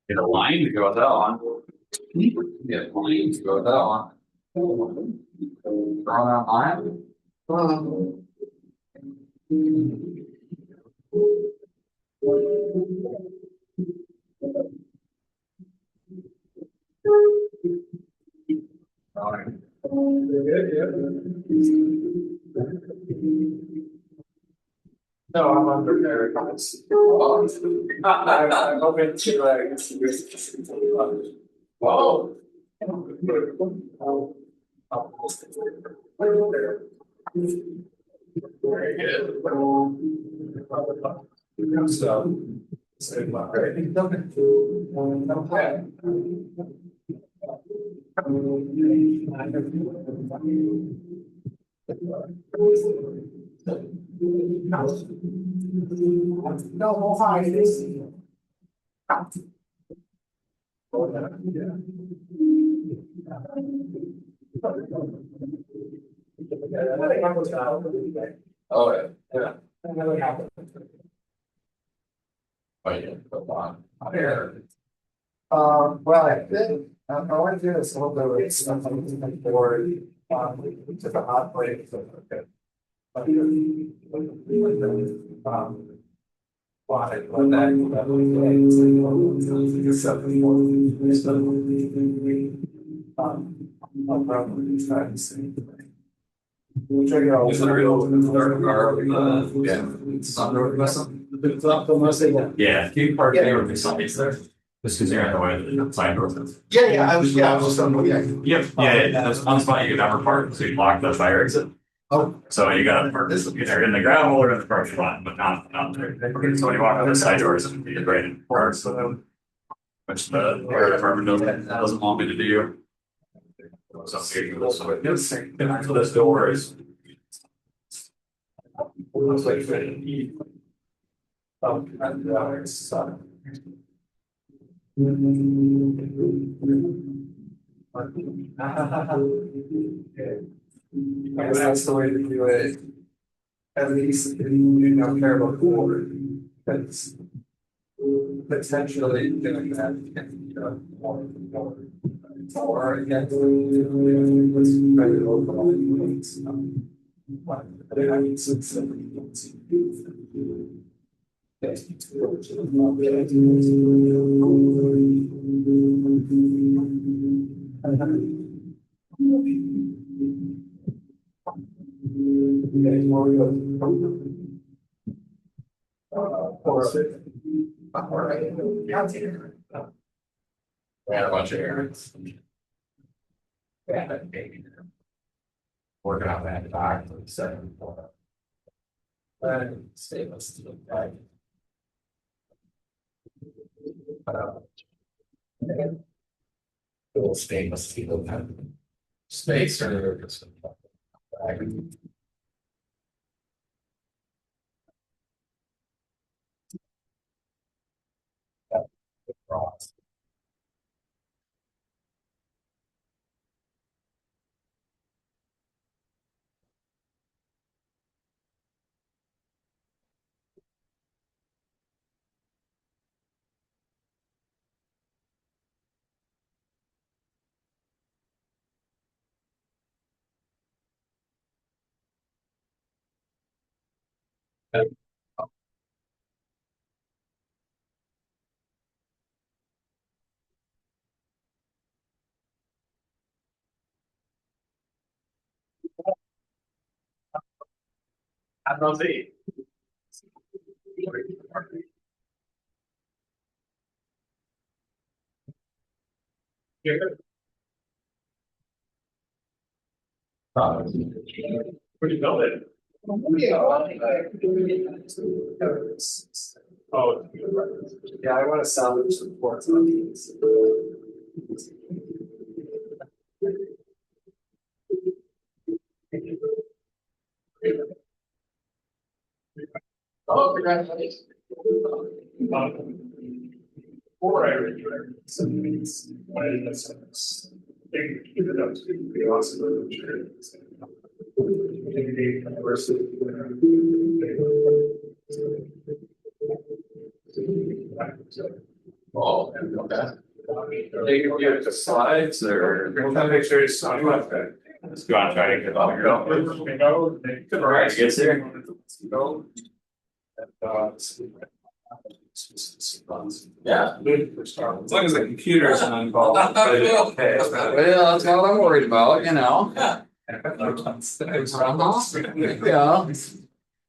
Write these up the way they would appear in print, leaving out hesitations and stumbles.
Get a line to go with that one. Get a line to go with that one. Throwing out line. Alright. No, I'm unprepared. I'm hoping to whoa. Very good. So, no, we'll find this. Oh, yeah. Oh, yeah, come on. Here. Well, I think, I want to do this a little bit with something for, to the hot plate. Okay. Why, when that, I'll probably try to see. We'll check it out. Is it real? Yeah. It's not north. Yeah, Cape Park, they were something there. This is there, the side doors. Yeah, I was just on, yeah. Yep, yeah, that's one spot you could never park, so you block the fire exit. Oh. So you gotta park this either in the gravel or in the parking lot, but not there. So when you walk on the side doors, you get right in park, so. Which the fire department doesn't want me to do. So this door is. Looks like it's. That's the way to do it. At least if you don't care about the order, that's potentially doing that. Or again, what's very local. I mean, since ran a bunch of errands. Working out that back for the second quarter. And statements to the back. Little stainless steel pen. Space or just cross. I don't see. Where'd you build it? Oh, yeah, I want to salvage some ports on these. Oh, congratulations. Borax. Oh, okay. They give you the slides or pictures. You want to try to get off your own? Right, gets there. Yeah. As long as the computer's not involved. Okay. Well, that's all I'm worried about, you know. Yeah.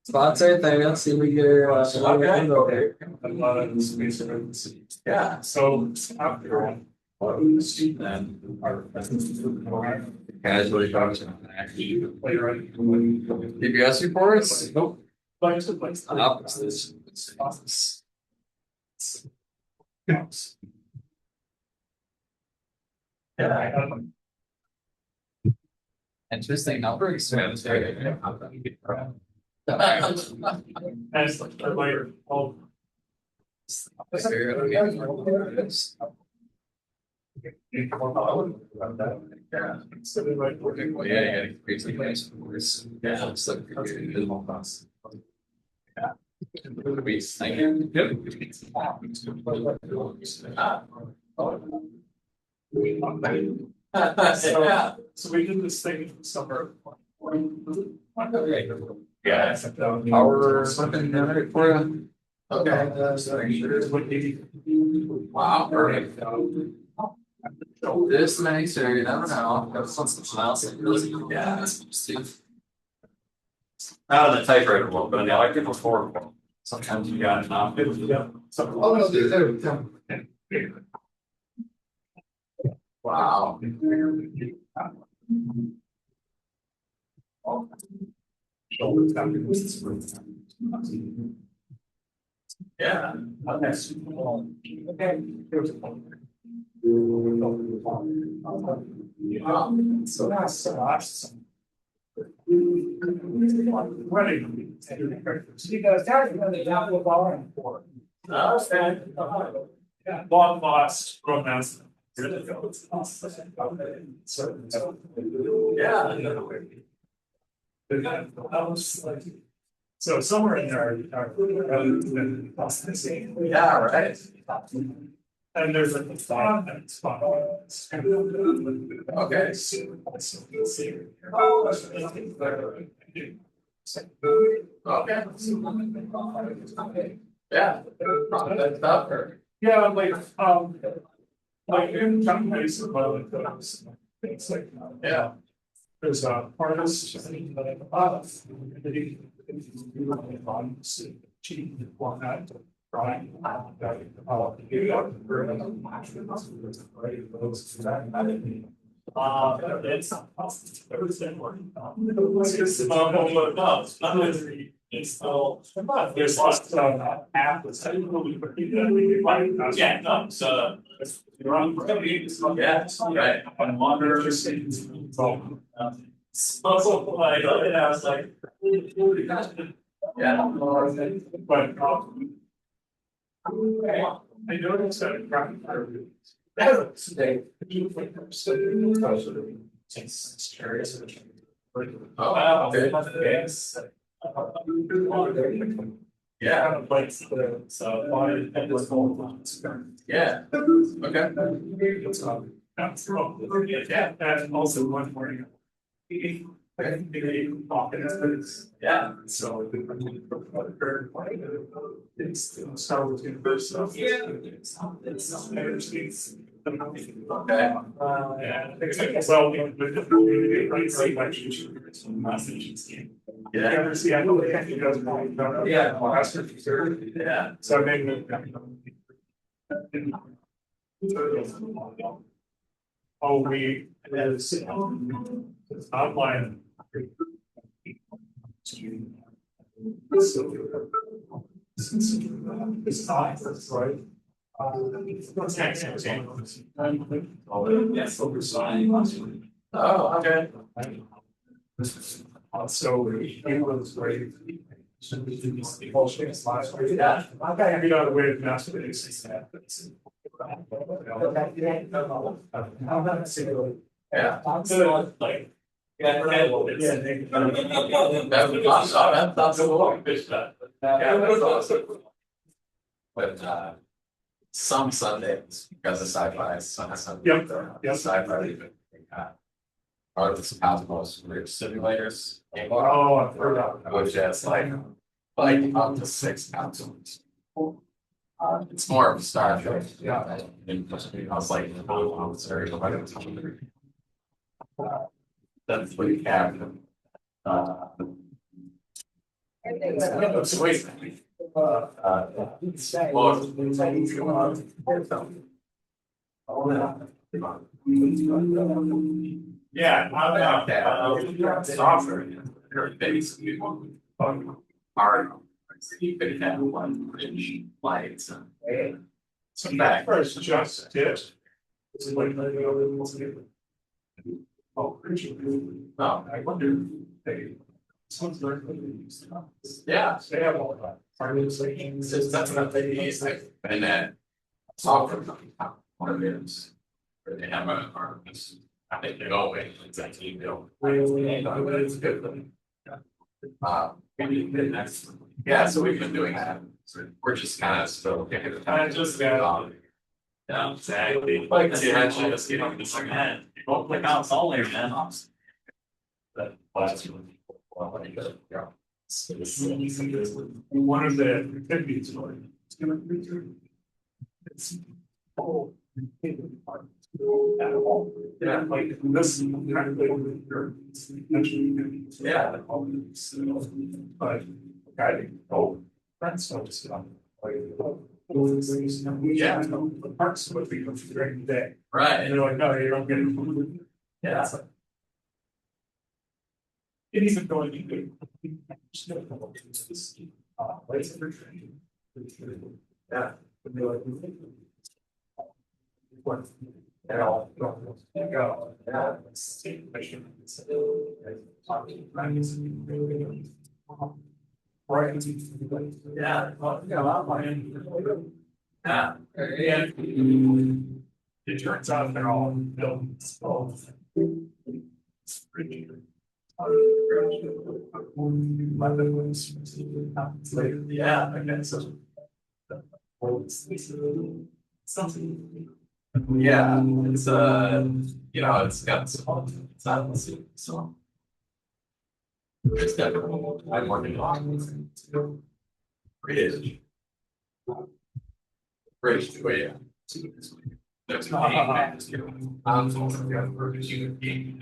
Spots right there. Let's see if we get her. Yeah. So after Casually talks about PBS reports. Nope. Opposites. Yeah. Interesting numbers. As like oh. Yeah. Well, yeah, you gotta create some nice numbers. Yeah, it's like minimal cost. Yeah. So we did this thing in the summer. Yeah. Power something for you. Okay. Wow. Perfect. This nice, or you never know. That's something else. Yeah. Not on the typewriter one, but on the electrical forward one. Sometimes you got enough. Wow. Yeah. So that's awesome. Wedding. Because that's when the job was all for. Long lost romance. Yeah. So somewhere in there, Yeah, right. and there's like a spot. Okay. Okay. Yeah. That's not her. Yeah, like in some places, it's like, Yeah. there's a artist. It's still there's lots of apples. Yeah, no, so you're on yeah, right. On water, so like I was like, Yeah. but I noticed that it's curious. Oh, wow. Okay. Yeah, like so Yeah. Okay. Yeah, and also one morning. Yeah. So it's Star Wars universe stuff. Yeah. Okay. Well, Yeah. See, I know they can't do those. Yeah. Yeah. So maybe. Oh, we, it's online. It's not, that's right. Yes, oversight. Oh, okay. So he was great. Yeah, I figured out a way to master it. Yeah. Like. That's awesome. But some Sundays, because of sci-fi, some Yep. sci-fi, are the cosmos rich simulators, Oh, I've heard of that. which has like up to 6 consoles. It's more of a Star Trek. Yeah, I was like, oh, sorry, that's what you have. Sweet. Yeah, how about that? Software, they're basically hard. You could have one bridge lights. So that first just did. It's like, oh, I wonder. Sounds very good. Yeah. They have all that. It's just that's what they use, like, and then software company, one of those, where they have a, or I think they go away, it's like you know. It's good. Yeah, so we've been doing that, so we're just kind of still kicking the time. Yeah, exactly. Like, see, actually, just getting this again. You won't click on only, man. That last one. Well, yeah. One of the activities. It's. Oh. Yeah, like this. Yeah. But guiding, oh, that's so stuff. Yeah, the parts would be during the day. Right. And they're like, no, you don't get it. Yeah. It isn't going to be. Yeah. What? Right. Yeah. Yeah. And it turns out they're all built. Yeah, okay, so. Something. Yeah, it's you know, it's got some silence, so. It's definitely, I'm working on it. Bridge. Bridge to a. That's a game. I'm also got a human game.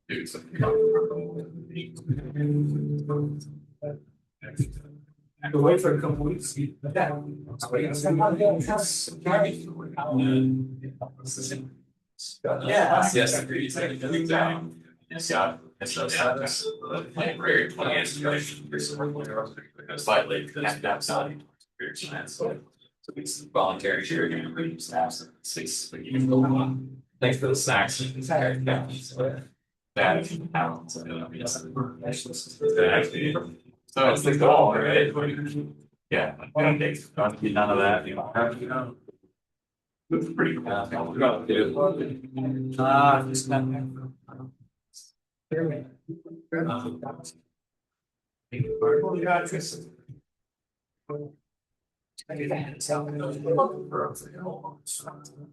Do something. I go away for a couple weeks. Yeah, yes, agreed. Yes, yeah. It's just that's very slightly outside. So it's voluntary sharing snaps. Six. Thanks for the snacks. That happens. So it's the goal, right? Yeah. None of that. It's pretty cool.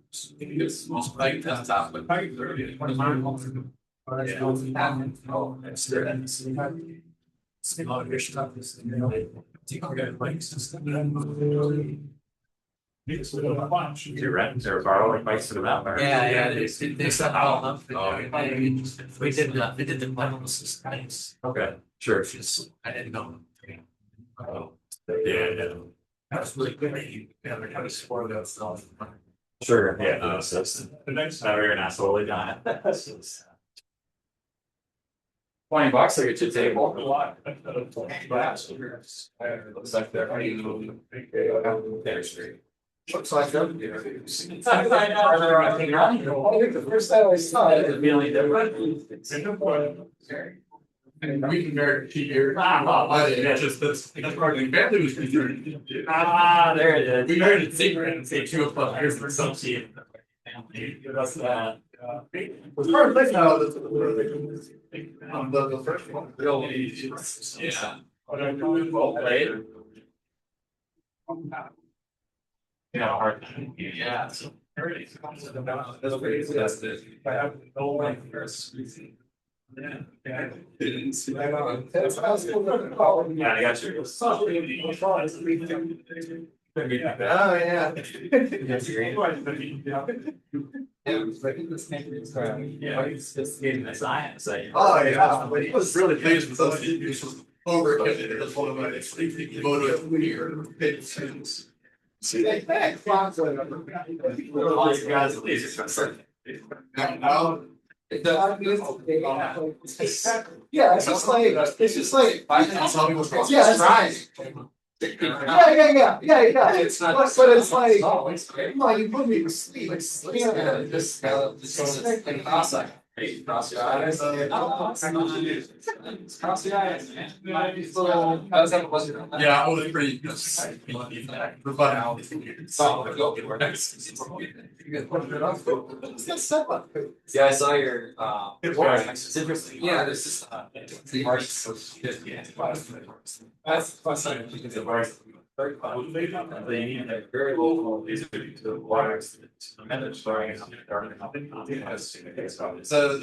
Just it's most like that's out, but probably 30 to 25 months ago. They're borrowing bikes to the mountain. Yeah, they set all up. We did the levels. Okay, sure. I didn't know. Yeah, yeah. That was really good. Yeah, they kind of spoiled that stuff. Sure, yeah, so The next now we're not totally done. $20 to get your table. a lot. Looks like they're Fair Street. Looks like them. I think the first time I saw it, it really different. And we can guarantee here. That's probably family was concerned. There it is. We heard it secret and say 2 o'clock, here's for some team. That's that. As far as I know, the first one. Yeah. But I know it's well played. Hard. Yeah. So. That's it. I have no one first. Yeah. Yeah, I got you. Oh, yeah. Yeah, it's getting the science. Oh, yeah, but he was really pleased with those. He was overkill it as one of my motive weird things. See, they back. Guys, at least Now, Yeah, it's just like, I can tell you what's wrong. Yeah, it's right. yeah. It's not. But it's like, Great. no, you put me to sleep. Yeah, just cross your eyes. Cross your eyes, man. Yeah, I was pretty. Yeah, I saw your Borax. It's interesting. Yeah, there's just that's fascinating because of very fun. They need a very local laser to Borax and it's starting out darken. So.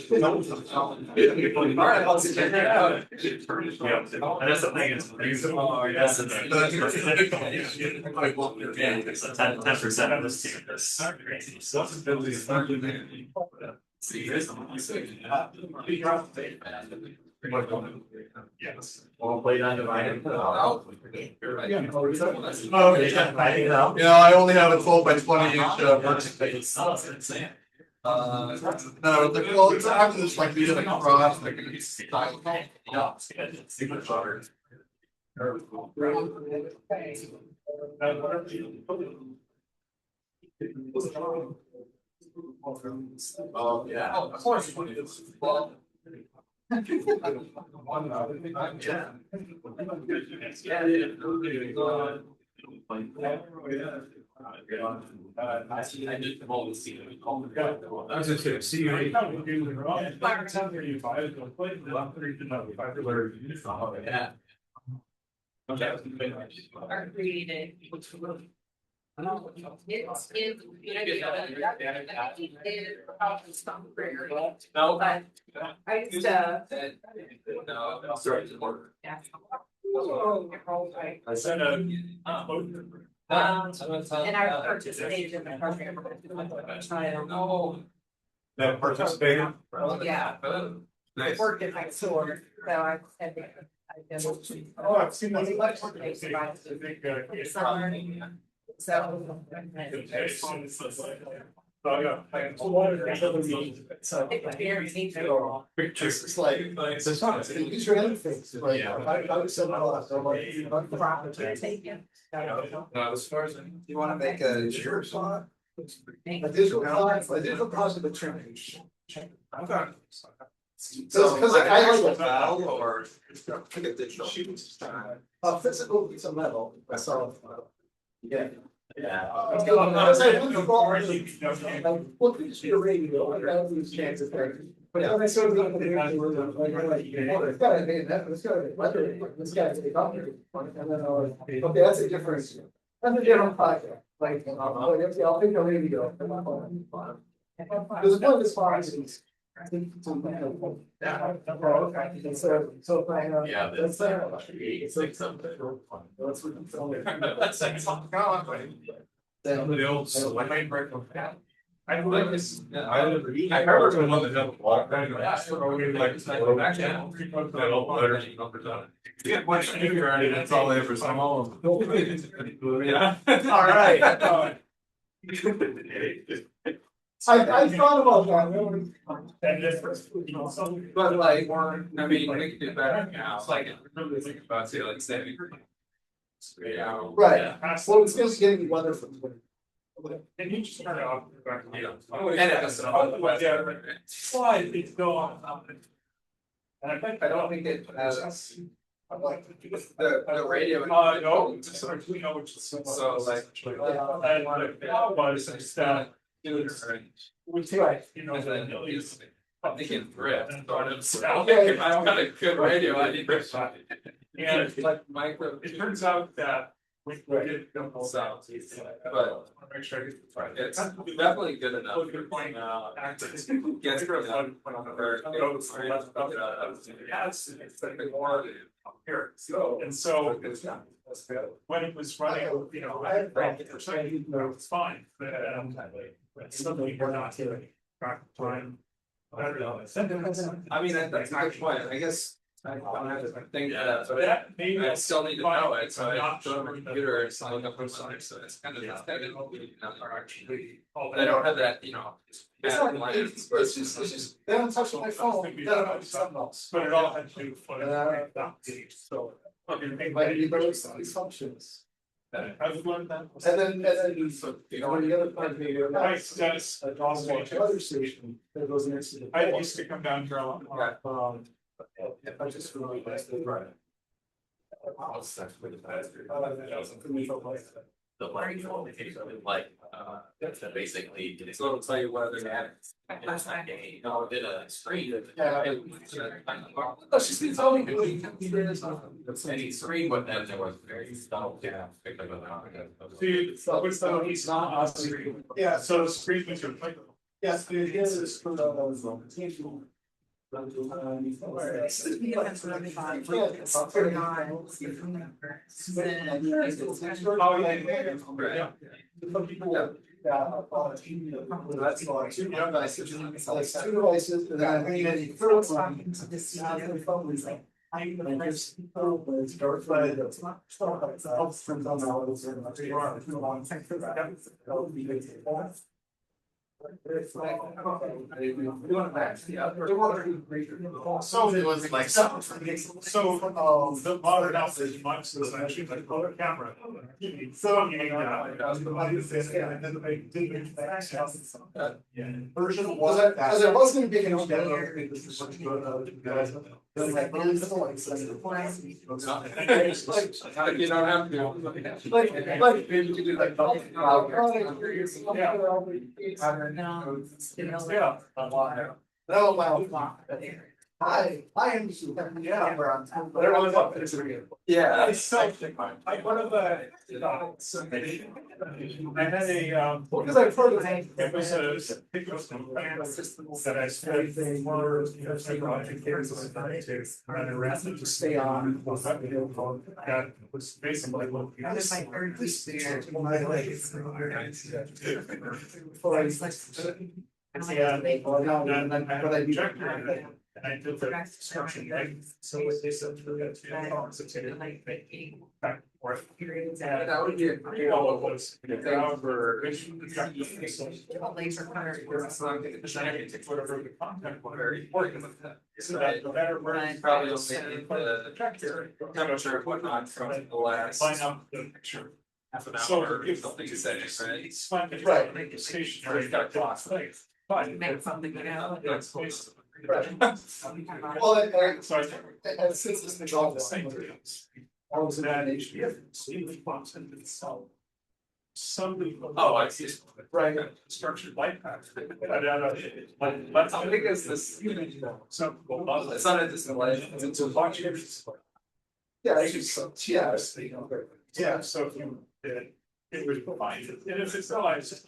All right, let's check it out. Yeah, and that's the thing is, Yes, it's 10% of this team. This crazy. So See, here's the yes, we'll play undivided. Oh, yeah, I only have a 12 by 20 inch workspace. No, well, it's after this, like, these like cross, like, style. Oh, yeah, of course. I did the whole scene. I was just gonna see you. Yeah. Okay. No, but I used to. No, I'll start to work. Yeah. I sent a. And I participated in the program. Oh. That participated? Yeah. I Nice. worked at my store, so I had. Oh, I've seen those. So. Pictures, it's like, it's not, these are other things, like, I would say, I'm As far as. You wanna make a sure spot? A digital positive change. Okay. So, cause I like Valve or. a digital. Physical, it's a metal, that's all. Yeah. Yeah. Well, could just be a radio, I don't have these chances there. But when I started looking at the radio, it's gotta be, it's gotta be, this guy's take off here. And then I was, okay, that's a different project, like, I'll pick a radio. There's one of the spots. So if I, Yeah, that's That's the old swimming break of that. I like this. I remember the one that had a block. I like yeah, when it's all there for some. All right. I thought about that. But like, I mean, we could do better now, it's like, really think about, say, like, standing. Yeah. Right, well, it's just getting the weather from. And you just turn it off. Yeah. And it's slide, it's go on. And I think. I don't think it has. The radio. No, sorry, we know which is. So like. And was just which like, you know, I'm thinking thrift. If I Okay. don't got a good radio, I need to. And Like micro. it turns out that we did don't know So, but I but want to make sure I get this right. it's definitely good enough. Good point. Gets rid of. Here, so, and so when it was running, you know, it's fine, but suddenly we're not here. Time. I don't know. I mean, that's a good point, I guess. I don't have to think that, but That maybe I still need to know it, so I not go to my sure computer and sign up for something, so it's kind of. are actually. But I don't have that, you know. It's just, they don't touch my phone, they don't touch something else. But it all had to do with. So. Like, you better start these functions. I've learned that. And then you, you know, when the other part of the. Right, that's A dog watch other station that goes next to the. I used to come down here a lot. I just really like the right. The like, basically, it's going to tell you whether they have. You know, did a screen. Let's just be telling Any screen, but then there was very subtle. Yeah. See, what's the, he's not on screen. Yeah, so the screen was replicable. Yes, the idea is for those. Oh, yeah. Some people. That's all. Two devices, and then I mean, the first one. The phone is like. And there's people, it's dark side, it's not. Helps from some hours or not. You are, if you want, thank you for that. That would be good. It's like, we want to match the other. So it was like, so, the modern outfit is much is actually like color camera. So, you version Was one. it, as I was gonna be an old guy, this is such good, guys. Like, really simple, like, You don't have to. like, maybe you do like. Yeah. No, wow. I am. Yeah. But everyone's up, it's really good. Yeah. It's so, like one of the, I had a, Because I've heard of it. it was a, it was that I spent for, run around to stay on. That was basically what. That is my third Yeah, and then I had a projector and I did the construction thing, so what they said to the back and forth. And That would be a great. all it was, For. Laser cutter. whatever the content was. Very important with that. So that the better You probably also need the temperature and whatnot from the last. Find out the picture. Half an So hour or if something, you said, right? it's fun to Right. make a stationary, got cost, but. Make something, That's basically. Right. Well, So I think. and since it's been all The same thing. things. I was in that age, Steve Fox and itself. Some people. Oh, I see. Right. Structured light patterns. But How big is this? Some people love It's not a display. It's a bunch of. Yeah, it's just, yeah. Yeah, so if you did, it would provide it, and if it's not, it's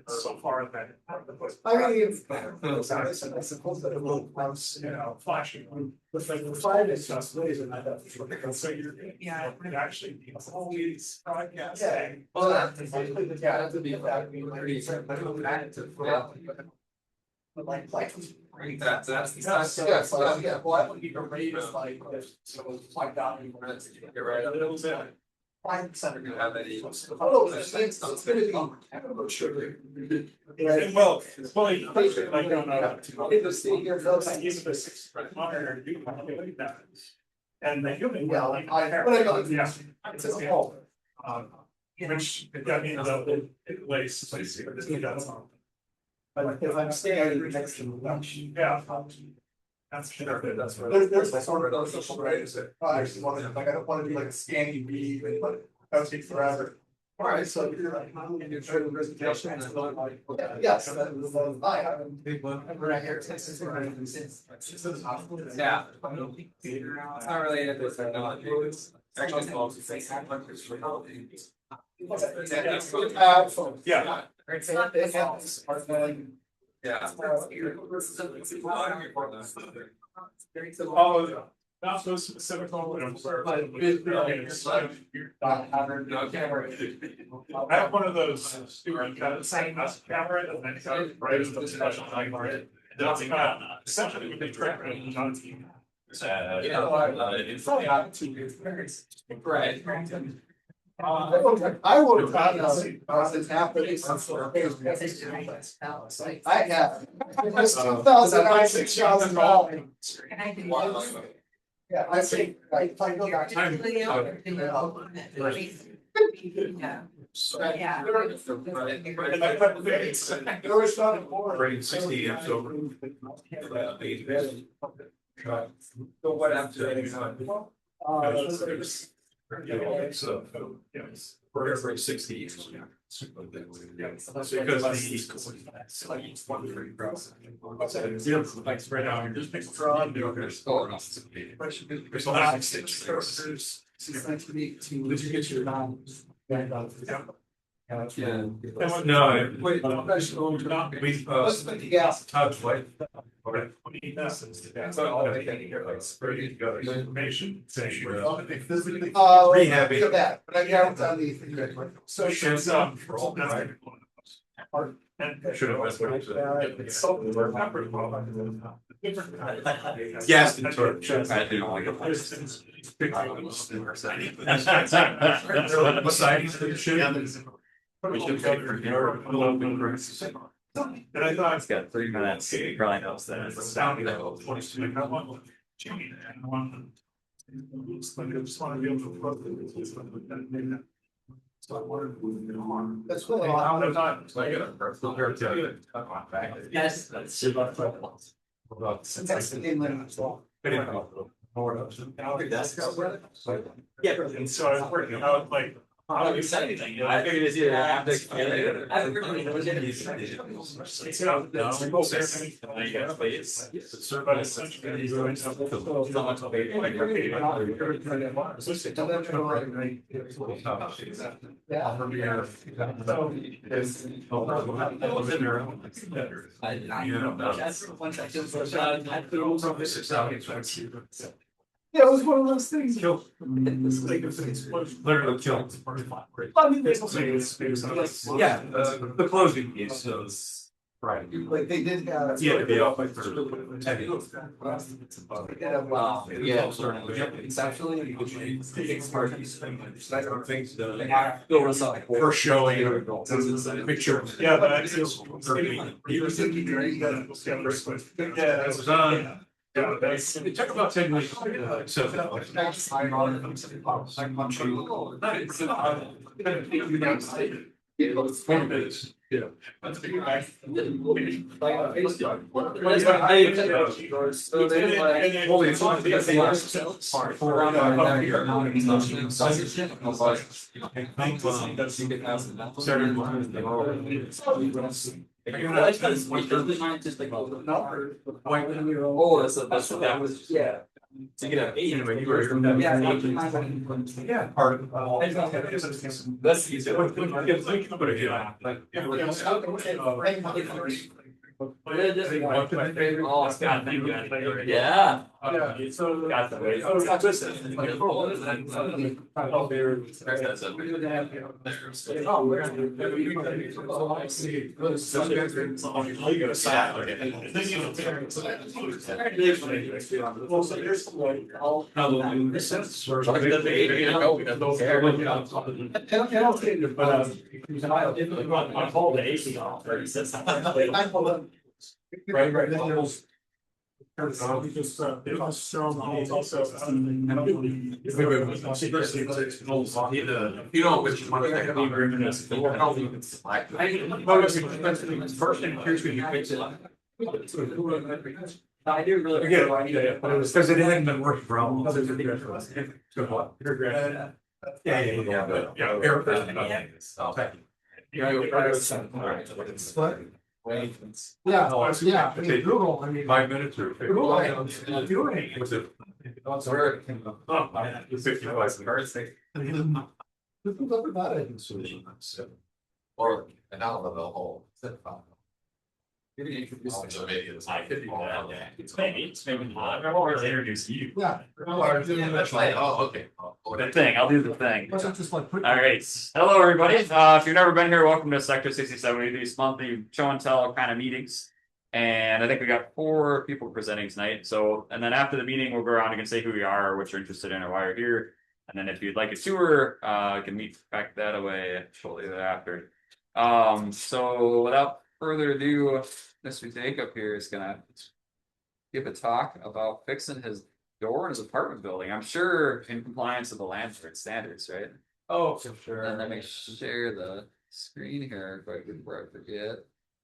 so far that. I mean, it's. I suppose that it will bounce, You know, flashing. but like the five is just laser, not that. So you're. Yeah. It actually always broadcast. Yeah. Well, that's to be a fact, we might be certain, but we'll add it to. Like. That's. Yes, yeah, well, I would be great if like, if, so it's like down. You're right. A little bit. 5% are gonna have any. Oh, it's gonna be. Sugar. Well, it's funny, I don't know. If the state here does. Like, even the 600, you can calculate that. And the human. Yeah, will, I, what I got, Yeah. it's a whole. Which, that means that it lays. But if I'm staying next to lunch. Yeah. That's sure. That's right. There's like sort of an official way to say, I actually want to, like, I don't want to do like a scanning bee, but that would take forever. Alright, so you're like, I'm in your training presentation and I'm like, yes, that was I haven't. We're not here since. Yeah. It's not related to technology. It's actually called. Yeah. Yeah. Oh, not so specific on what I'm sorry. I have one of those stupid camera and then right as the special camera. That's essentially what they track on TV. Right. I would have thought it's half of these. I have. It's $2,000. And I can. Yeah, I think, I go back. Yeah. There was not more. Bring 60 amps over. So what after? So, we're every 60 years. Because like spread out, just pick a draw and do it. There's a lot of extensions. Did you get your no, wait, Let's put the gas. touch light. Information. Rehab it. Look at that, but I haven't done the. So. Shows up for all that. Should have. It's so. Gas and torch. I do. What side is the shoe? We should take her, you know, And I thought. It's got 3 minutes, probably knows that. It's sounding like 22. I want Jimmy and I want. I just want to be able to. So I wanted to move it on. That's what I don't have time. Like a personal hair to Yes, that's super. That's the game limit as well. Yeah, and so I was working out like. I figured it's either have to. Yeah, it was one of those things. Kill. Literally killed. I mean, there's. Yeah, the closing piece, so it's. Right. Like they did have. Yeah, to be off like. Wow. Yeah. Conceptually, you could take parties. Things for showing. Picture. Yeah, but I just. Yeah, it was on. Yeah, it took about 10 minutes. So. It was 4 minutes. Yeah. Oh, that was, yeah. So you get Anyway, you were. Yeah. Part of. That's easy. Oh, Scott, thank you. Yeah. So. Got the way. Oh, it's not just. Oh, we're I called the AC off. He says. Right, right. We just, it was shown also. You know, which one of the agreement is, I don't think it's like. First thing, here's when you fix it. I do really. Yeah, but it was because it hadn't been working for all. Yeah, but. Yeah, I mean, Google, I mean. 5 minutes or. Google, Was it? The 55 cards thing. Who's up about it? Or an outlet of the whole. Maybe introduce them to maybe it's like 50. It's maybe not. I've already introduced you. Yeah. Yeah, that's right. Oh, okay. The thing, I'll do the thing. Wasn't just like. All right. Hello, everybody. If you've never been here, welcome to Sector 67. We do these monthly show and tell kind of meetings. And I think we got 4 people presenting tonight. So, and then after the meeting, we'll go around and can say who we are, what you're interested in, or why you're here. And then if you'd like a tour, you can meet back that away shortly thereafter. So without further ado, Mr. Jakob here is gonna give a talk about fixing his door in his apartment building. I'm sure in compliance with the landlord standards, right? Oh, for sure. And let me share the screen here before I forget.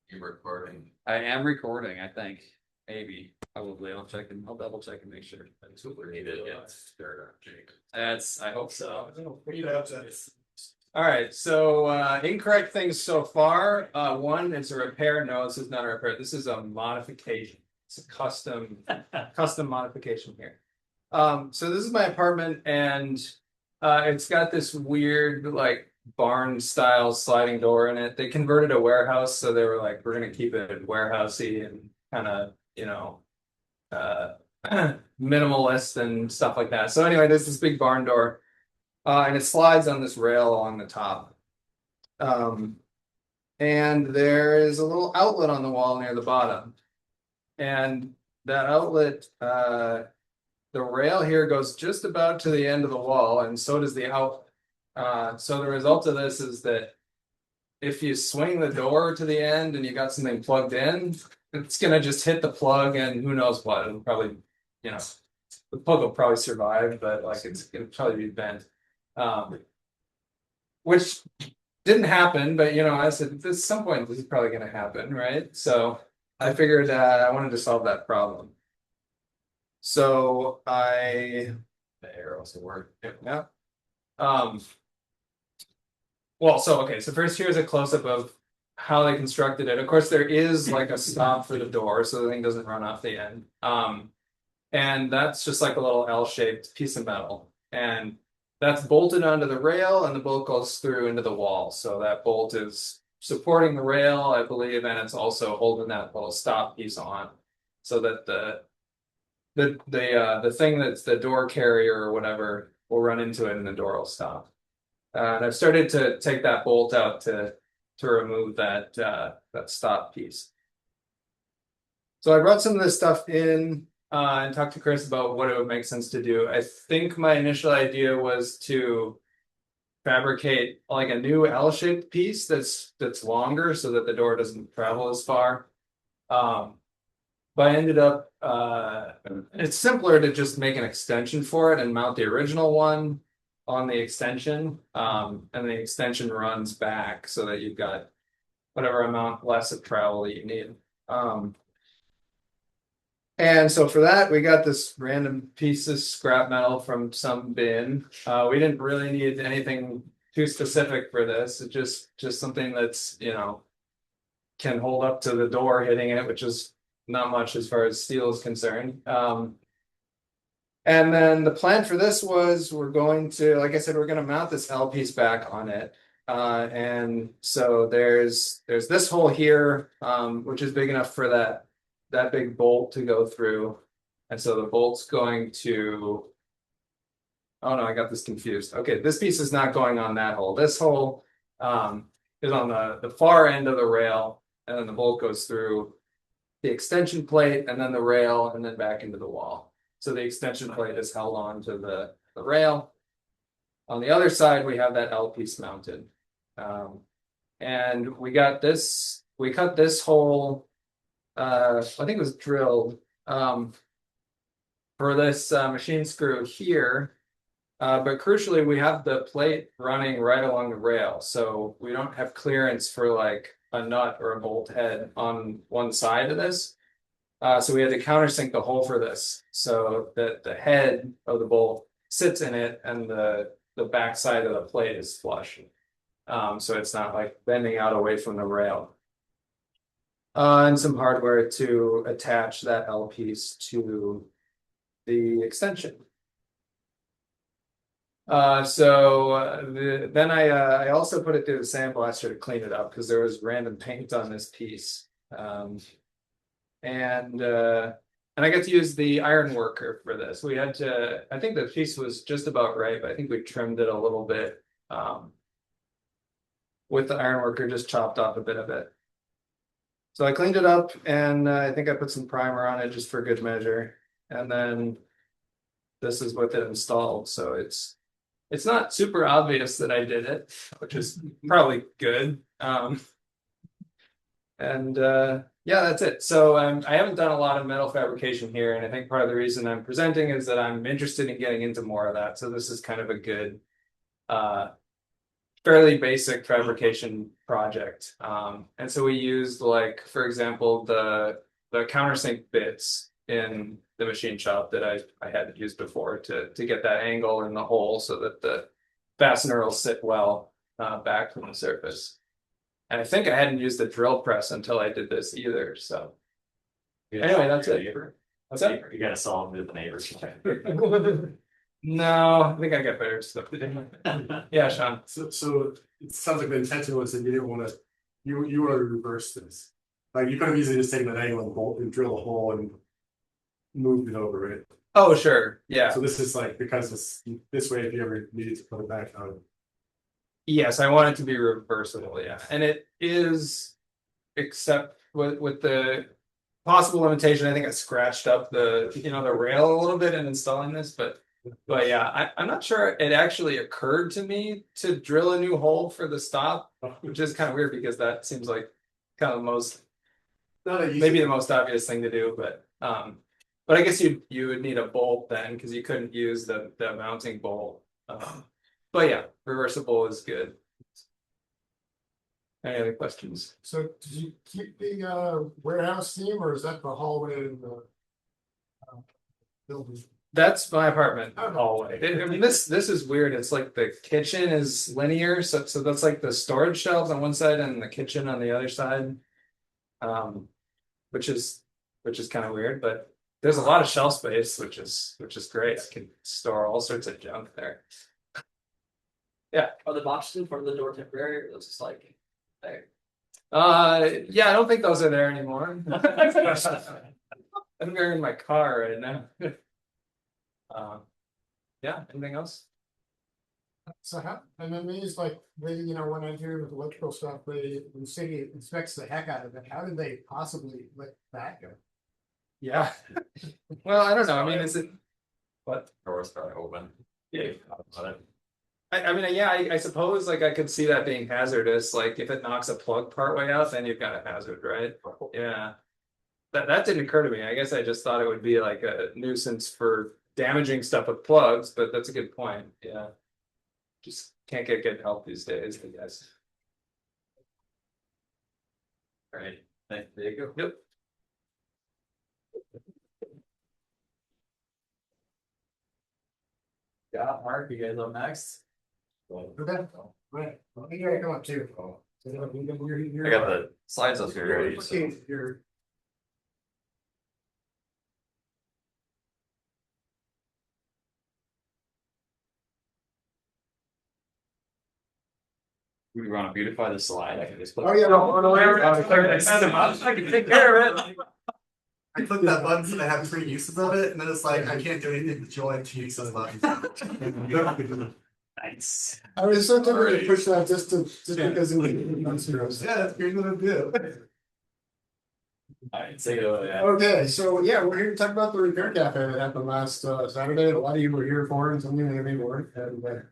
You're recording. I am recording, I think. Maybe, probably. I'll double check and make sure. That's what we needed. Yeah. Jake. I hope so. All right, so incorrect things so far. One, it's a repair. No, this is not a repair. This is a modification. It's a custom modification here. So this is my apartment, and it's got this weird like barn style sliding door in it. They converted a warehouse, so they were like, we're gonna keep it warehousey and kind of, you know, minimalist and stuff like that. So anyway, there's this big barn door. And it slides on this rail along the top. And there is a little outlet on the wall near the bottom. And that outlet, the rail here goes just about to the end of the wall, and so does the outlet. So the result of this is that if you swing the door to the end and you got something plugged in, it's gonna just hit the plug and who knows what. It'll probably, you know, the plug will probably survive, but like it's gonna probably be bent. Which didn't happen, but you know, I said at some point this is probably going to happen, right? So I figured I wanted to solve that problem. So the arrows will work. Yeah. Well, so okay, so first here's a close-up of how they constructed it. Of course, there is like a stop for the door, so the thing doesn't run off the end. And that's just like a little L-shaped piece of metal. And that's bolted onto the rail, and the bolt goes through into the wall. So that bolt is supporting the rail, I believe, and it's also holding that little stop piece on, so that the thing that's the door carrier or whatever will run into it, and the door will stop. And I've started to take that bolt out to remove that stop piece. So I brought some of this stuff in. And talk to Chris about what it would make sense to do. I think my initial idea was to fabricate like a new L-shaped piece that's longer so that the door doesn't travel as far. But I ended up, it's simpler to just make an extension for it and mount the original one on the extension. And the extension runs back so that you've got whatever amount less of travel that you need. And so for that, we got this random piece of scrap metal from some bin. We didn't really need anything too specific for this. It's just something that's, you know, can hold up to the door hitting it, which is not much as far as steel is concerned. And then the plan for this was we're going to, like I said, we're going to mount this L piece back on it. And so there's this hole here, which is big enough for that big bolt to go through. And so the bolt's going to, oh no, I got this confused. Okay, this piece is not going on that hole. This hole is on the far end of the rail, and then the bolt goes through the extension plate and then the rail and then back into the wall. So the extension plate is held on to the rail. On the other side, we have that L piece mounted. And we cut this hole, I think it was drilled for this machine screw here. But crucially, we have the plate running right along the rail. So we don't have clearance for like a nut or a bolt head on one side of this. So we had to countersink the hole for this so that the head of the bolt sits in it and the back side of the plate is flush. So it's not like bending out away from the rail. And some hardware to attach that L piece to the extension. Then I also put it through the sandblaster to clean it up because there was random paint on this piece. And I got to use the iron worker for this. We had to, I think the piece was just about right, but I think we trimmed it a little bit with the iron worker, just chopped off a bit of it. So I cleaned it up and I think I put some primer on it just for good measure. And then this is with it installed. So it's not super obvious that I did it, which is probably good. Yeah, that's it. So I haven't done a lot of metal fabrication here, and I think part of the reason I'm presenting is that I'm interested in getting into more of that. So this is kind of a good, fairly basic fabrication project. And so we used, like, for example, the countersink bits in the machine shop that I had used before to get that angle in the hole so that the fastener will sit well back from the surface. And I think I hadn't used the drill press until I did this either. So anyway, that's it. What's that? You gotta solve with the neighbors. No, I think I got better stuff to do. Yeah, Sean. So it sounds like the intention was that you didn't want to, you want to reverse this. Like you could have easily just taken that angle and bolt and drill a hole and moved it over it. Oh, sure. Yeah. So this is like, because this way, if you ever needed to put it back on. Yes, I want it to be reversible, yeah. And it is, except with the possible limitation, I think I scratched up the rail a little bit in installing this, but yeah, I'm not sure it actually occurred to me to drill a new hole for the stop, which is kind of weird because that seems like kind of the most, maybe the most obvious thing to do, but I guess you would need a bolt then because you couldn't use the mounting bolt. But yeah, reversible is good. Any other questions? So did you keep the warehouse theme, or is that the hallway in the building? That's my apartment Oh. hallway. I mean, this is weird. It's like the kitchen is linear, so that's like the storage shelves on one side and the kitchen on the other side, which is kind of weird. But there's a lot of shelf space, which is great. I can store all sorts of junk there. Yeah. Are the boxes in front of the door temporary, or looks just like there? Yeah, I don't think those are there anymore. I'm in my car right now. Yeah, anything else? So how, I'm amazed, like, when I do electrical stuff, the city inspects the heck out of it. How did they possibly let that go? Yeah. Well, I don't know. I mean, is it what? Doors probably open. Yeah. I mean, yeah, I suppose like I could see that being hazardous. Like if it knocks a plug part way out, then you've got a hazard, right? Yeah. That didn't occur to me. I guess I just thought it would be like a nuisance for damaging stuff with plugs, but that's a good point. Yeah. Just can't get good help these days, I guess. All right. Thank you. Jakob. Yep. Yeah, Mark, you guys up next? Okay, right. Well, you gotta come up too. I got the slides up here ready. So. Okay, you're. We want to beautify the slide. I can just. Oh, yeah, no, I can take care of it. I click that button so I have 3 uses of it, and then it's like I can't do anything to join 2 uses of the Nice. I was so tempted to push that just because it was. Yeah, that's great to do. Alright, say it over. Okay, so yeah, we're here to talk about the repair cafe that happened last Saturday. A lot of you were here for it, and some of you maybe weren't. And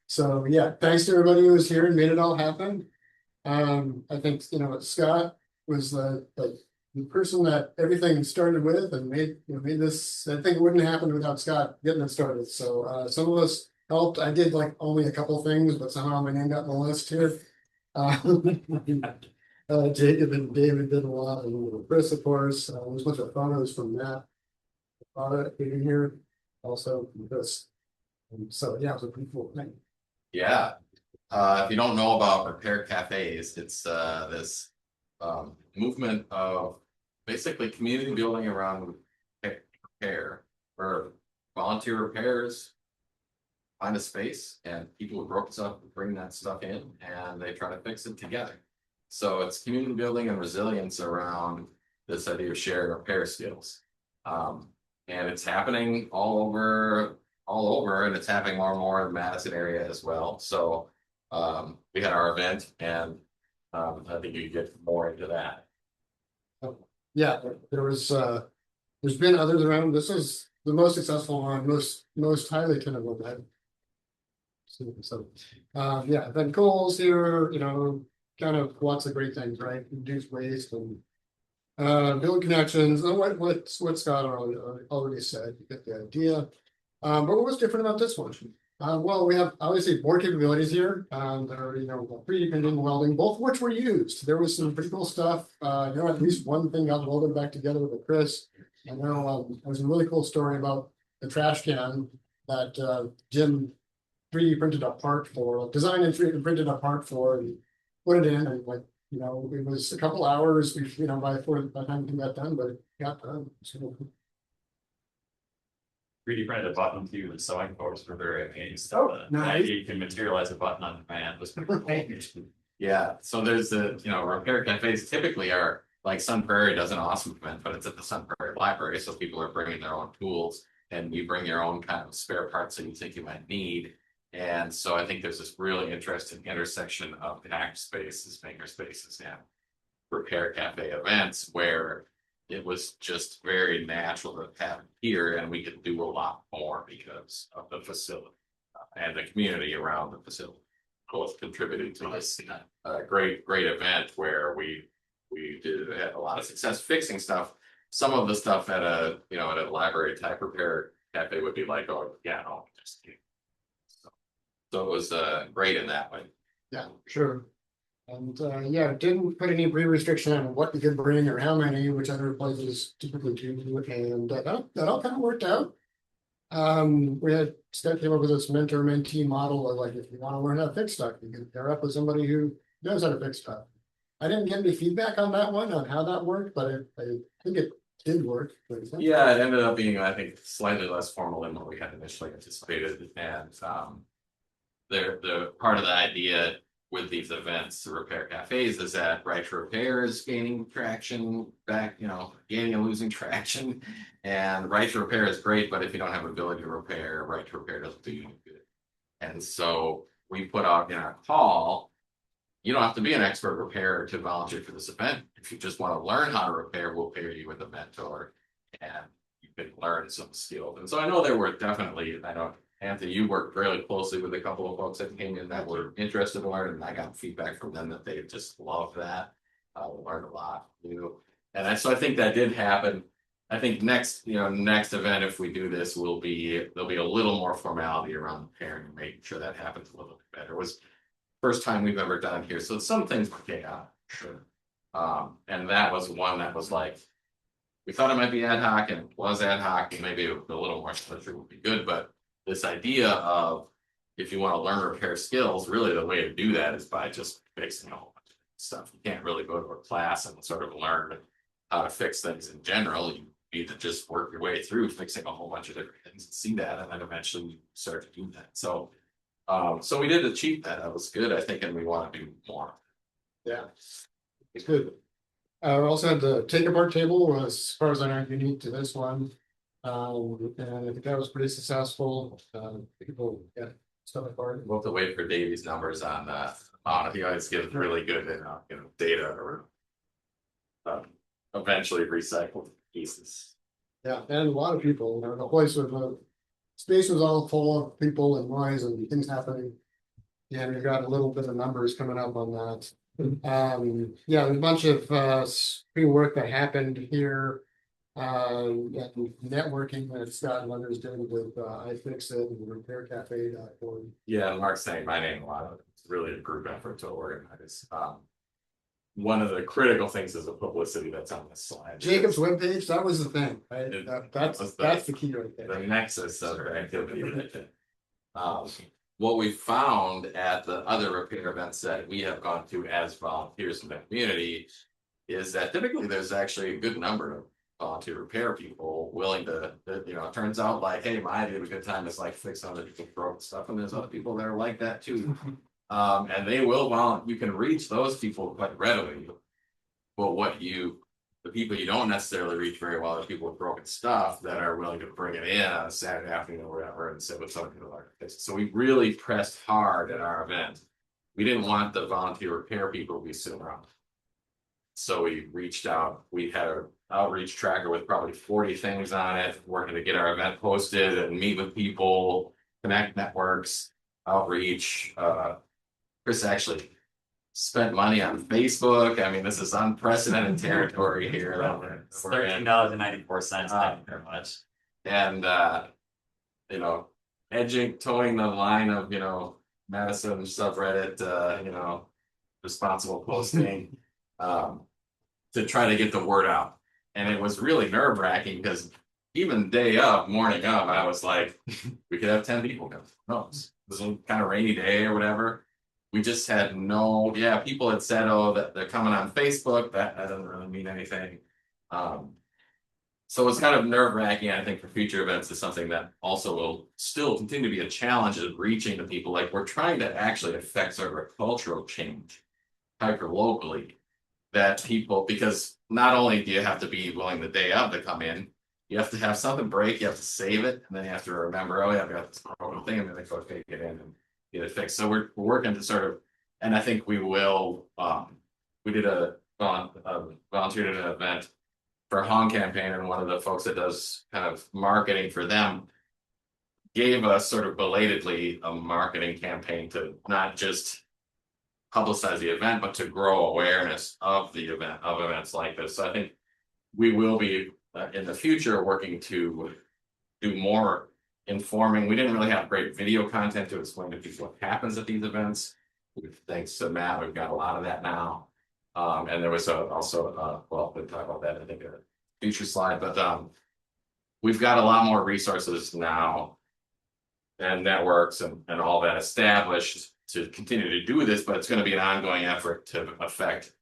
so yeah, thanks to everybody who was here and made it all happen. I think Scott was the person that everything started with and made this. I think it wouldn't happen without Scott getting it started. So some of us helped. I did like only a couple things, but somehow my name got on the list here. Jacob and David did a lot, and Chris, of course. There's a bunch of photos from Matt in here, also from Chris. And so yeah, it was a pretty cool thing. Yeah. If you don't know about repair cafes, it's this movement of basically community building around repair, where volunteer repairs find a space and people who broke stuff bring that stuff in and they try to fix it together. So it's community building and resilience around this idea of sharing repair skills. And it's happening all over, and it's happening more and more in the Madison area as well. So we had our event, and I think you get more into that. Yeah, there's been others around. This is the most successful one, most highly attended event. So yeah, then goals here, kind of lots of great things, right? Reduce waste and build connections. And what Scott already said, you get the idea. But what was different about this one? Well, we have obviously more capabilities here. There are 3D printing, welding, both of which were used. There was some pretty cool stuff. At least one thing got welded back together with Chris. I know there's a really cool story about the trash can that Jim 3D printed a part for, designed and 3D printed a part for, and put it in, and it was a couple hours, by the time we got done, but it got done. So 3D printed a button to the sewing force were very amazed. Nice. You can materialize a button on demand. Was Yeah, so there's repair cafes typically are like Sun Prairie does an awesome event, but it's at the Sun Prairie Library, so people are bringing their own tools, and you bring your own kind of spare parts that you think you might need. And so I think there's this really interesting intersection of hack spaces, maker spaces, and repair cafe events where it was just very natural to have it here, and we could do a lot more because of the facility and the community around the facility. Both contributed to this great event where we had a lot of success fixing stuff. Some of the stuff at a library type repair cafe would be like, oh yeah, no, just so it was great in that way. Yeah, sure. And didn't put any restriction on what you could bring or how many, which other places typically do, and that all kind of worked out. We had Scott came up with this mentor-mentee model of like, if you want to learn how to fix stuff, you can pair up with somebody who knows how to fix stuff. I didn't get any feedback on that one, on how that worked, but I think it did work. Yeah, it ended up being, I think, slightly less formal than what we had initially anticipated, and the part of the idea with these events, the repair cafes, is that right to repair is gaining traction back, gaining and losing traction. And right to repair is great, but if you don't have ability to repair, right to repair doesn't do you any good. And so we put out in our call, you don't have to be an expert repairer to volunteer for this event. If you just want to learn how to repair, we'll pair you with a mentor and you can learn some skills. And so I know there were definitely, Anthony, you worked really closely with a couple of folks that came in that were interested in learning, and I got feedback from them that they just loved that. Learned a lot, and so I think that did happen. I think next event, if we do this, there'll be a little more formality around pairing and making sure that happens a little bit better. It was first time we've ever done here, so some things were chaotic, sure. And that was one that was like, we thought it might be ad hoc, and it was ad hoc, and maybe a little more structure would be good, but this idea of if you want to learn repair skills, really the way to do that is by just fixing a whole bunch of stuff. You can't really go to a class and sort of learn how to fix things in general. You need to just work your way through fixing a whole bunch of different things and see that, and then eventually you start to do that. So So we did achieve that. That was good, I think, and we want to do more. Yeah. It's good. We also had the take apart table, as far as I know, unique to this one. And I think that was pretty successful. People got stuff apart. We'll have to wait for Davy's numbers on he always gives really good, data or eventually recycled pieces. Yeah, and a lot of people, the place was, space was all full of people and noise and things happening. Yeah, we've got a little bit of numbers coming up on that. Yeah, there's a bunch of pre-work that happened here. And networking that Scott and others did with iFixit and RepairCafe.org. Yeah, and Mark's saying my name a lot. It's really a group effort to organize. One of the critical things is the publicity that's on this slide. Jacob's webpage, that was the thing, right? That's the key right there. The nexus of activity. What we found at the other repair events that we have gone to as volunteers in the community is that typically there's actually a good number of volunteer repair people willing to, it turns out like, hey, my idea of a good time is like fix other people's broken stuff, and there's other people that are like that too. And they will you can reach those people quite readily. But the people you don't necessarily reach very well are people with broken stuff that are willing to bring it in on a Saturday afternoon or whatever and sit with somebody who like this. So we really pressed hard at our event. We didn't want the volunteer repair people to be sitting around. So we reached out. We had an outreach tracker with probably 40 things on it, working to get our event posted and meet with people, connect networks, outreach. Chris actually spent money on Facebook. I mean, this is unprecedented territory here. It's $13.94. Thank you very much. And towing the line of Madison subreddit, responsible posting to try to get the word out. And it was really nerve-wracking because even morning of, I was like, we could have 10 people come. No, it was a kind of rainy day or whatever. We just had people had said, that they're coming on Facebook. That doesn't really mean anything. So it's kind of nerve-wracking, I think, for future events is something that also will still continue to be a challenge of reaching the people. Like we're trying to actually affect sort of a cultural change hyper locally that people, because not only do you have to be willing the day of to come in, you have to have something break, you have to save it, and then you have to remember, I've got this broken thing, I'm going to go take it in and get it fixed. So we're working to sort of, and I think we will, we did volunteered at an event for a Hong campaign, and one of the folks that does kind of marketing for them gave us sort of belatedly a marketing campaign to not just publicize the event, but to grow awareness of the event, of events like this. So I think we will be in the future working to do more informing. We didn't really have great video content to explain to people what happens at these events. Thanks to Matt, we've got a lot of that now. And there was also we'll talk about that, I think, in a future slide, but we've got a lot more resources now and networks and all that established to continue to do this, but it's going to be an ongoing effort to affect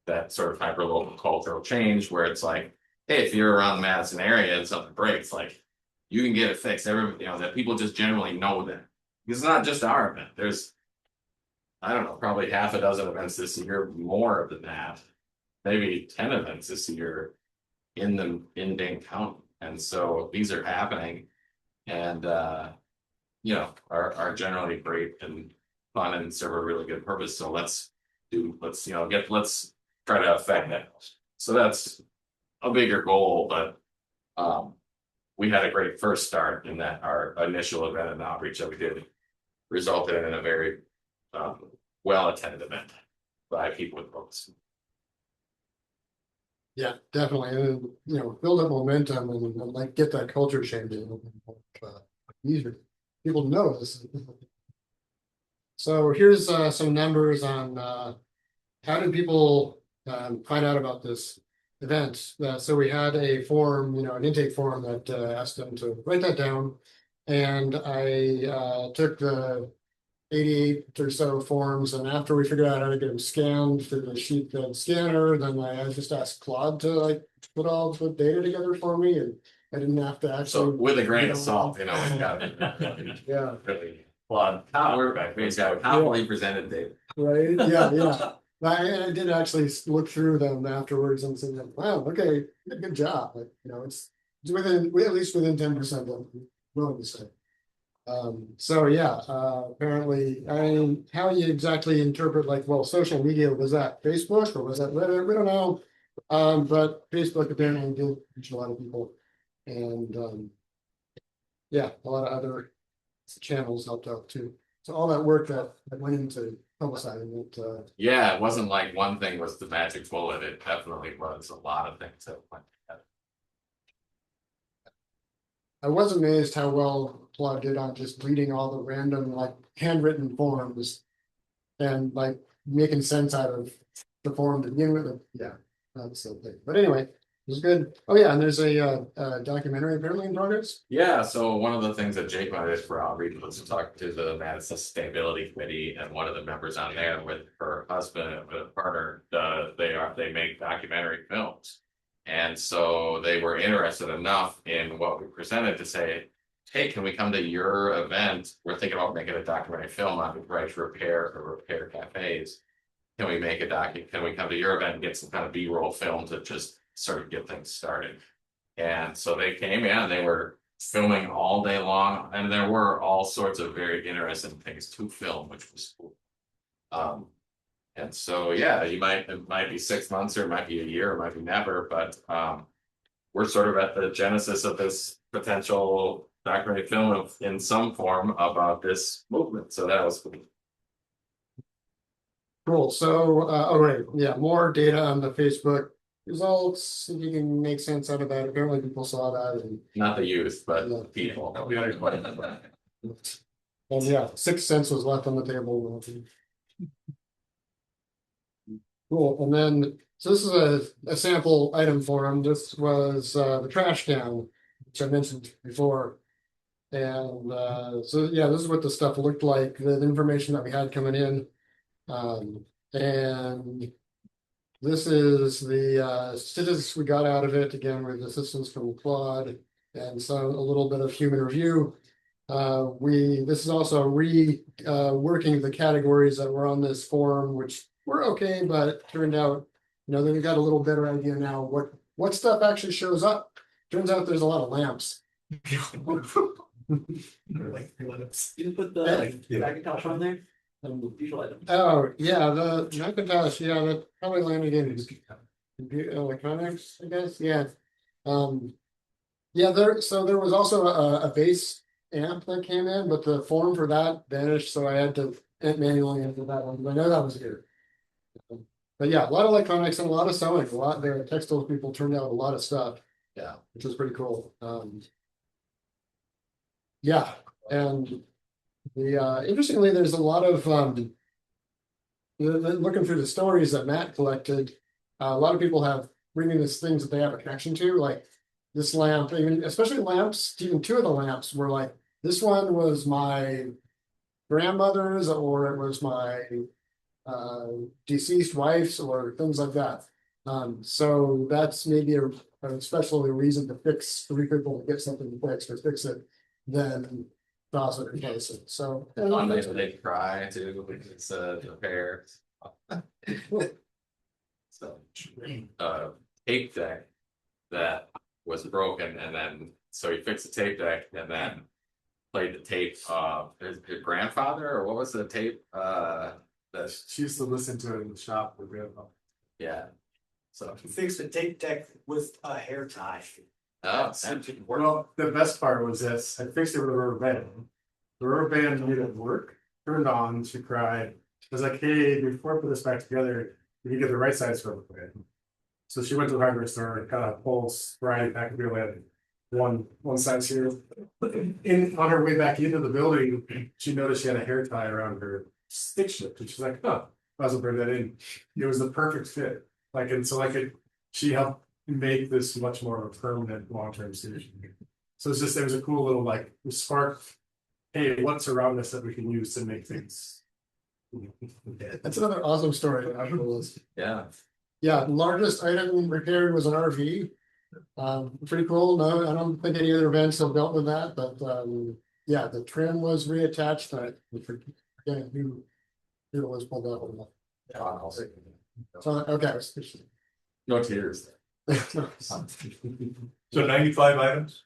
that sort of hyper-local cultural change where it's like, hey, if you're around the Madison area and something breaks, like you can get it fixed. That people just generally know that. It's not just our event. There's, I don't know, probably half a dozen events this year, more than that, maybe 10 events this year in Dane County. And so these are happening and, are generally great and fun and serve a really good purpose. So let's try to affect that. So that's a bigger goal, but we had a great first start in that our initial event and outreach that we did resulted in a very well-attended event by people with books. Yeah, definitely. And, build up momentum and like get that culture changing. Easier. People know this. So here's some numbers on how did people find out about this event. So we had a form, an intake form that asked them to write that down. And I took the 88 or so forms, and after we figured out how to get them scanned through the sheet fed scanner, then I just asked Claude to put all the data together for me, and I didn't have to actually. So with a grain of salt, yeah. Really Plot. We're back, we got happily presented Dave. Right, yeah. I did actually look through them afterwards and said, wow, okay, good job, but it's within, at least within 10% of willing to say. So yeah, apparently, I mean, how you exactly interpret like, well, social media, was that Facebook or was that Reddit? We don't know. But Facebook apparently did reach a lot of people, and yeah, a lot of other channels helped out too. So all that work that went into publicizing it, Yeah, it wasn't like one thing was the magic bullet, it definitely was a lot of things that went together. I was amazed how well Claude did on just reading all the random like handwritten forms and like making sense out of the form to begin with. Yeah, that's the thing. But anyway, it was good. Oh yeah, and there's a documentary apparently in progress. Yeah, so one of the things that Jake wanted for outreach was to talk to the Madison Sustainability Committee, and one of the members on there with her husband and with a partner, they make documentary films. And so they were interested enough in what we presented to say, hey, can we come to your event? We're thinking about making a documentary film on right repair or repair cafes. Can we make can we come to your event and get some kind of B-roll film to just sort of get things started? And so they came in, they were filming all day long, and there were all sorts of very interesting things to film, which was cool. And so, yeah, it might be 6 months, or it might be a year, or it might be never, but we're sort of at the genesis of this potential documentary film in some form about this movement. So that was cool. Cool. So, all right, yeah, more data on the Facebook results. If you can make sense out of that, apparently people saw that, and Not the youth, but Yeah. people. and yeah, 6 cents was left on the table. Cool. And then, so this is a sample item for them. This was the trash can, which I mentioned before. And so yeah, this is what the stuff looked like, the information that we had coming in. And this is the statistics we got out of it, again with assistance from Claude and a little bit of human review. This is also working the categories that were on this form, which were okay, but it turned out, that we got a little better idea now what stuff actually shows up. Turns out there's a lot of lamps. You put the Macintosh on there? Usual items. Oh, yeah, the Macintosh, yeah, that probably landed in computer electronics, I guess, yeah. Yeah, there was also a base amp that came in, but the form for that vanished, so I had to manually enter that one. I know that was here. But yeah, a lot of electronics and a lot of sewing. The textiles people turned out a lot of stuff. Yeah, which was pretty cool. Yeah, and interestingly, there's a lot of looking through the stories that Matt collected. A lot of people have bringing these things that they have a connection to, like this lamp, especially lamps. Even 2 of the lamps were like, this one was my grandmother's, or it was my deceased wife's, or things like that. So that's maybe a special reason to three people to get something fixed or fix it, then toss it and replace it. So they cry too, because it's a repair. So tape deck that was broken, and then so he fixed the tape deck and then played the tape of his grandfather, or what was the tape She used to listen to it in the shop with grandpa. yeah. So Fix the tape deck with a hair tie. Well, the best part was this. I fixed it with a rubber band. The rubber band needed work. Turned on. She cried. I was like, "Hey, before I put this back together, you can get the right size rubber band." So she went to the hardware store and got a whole variety pack of beer. Had one size here. On her way back into the building, she noticed she had a hair tie around her stick shift, and she's like, "Oh, I was bring that in." It was the perfect fit. She helped make this much more of a permanent long-term solution. So it was a cool little spark. Hey, what's around us that we can use to make things? that's another awesome story. yeah. Yeah, largest item repaired was an RV. Pretty cool. No, I don't think any other events have dealt with that, but yeah, the trim was reattached, and I forget who it was pulled out. So, okay. No tears. So 95 items?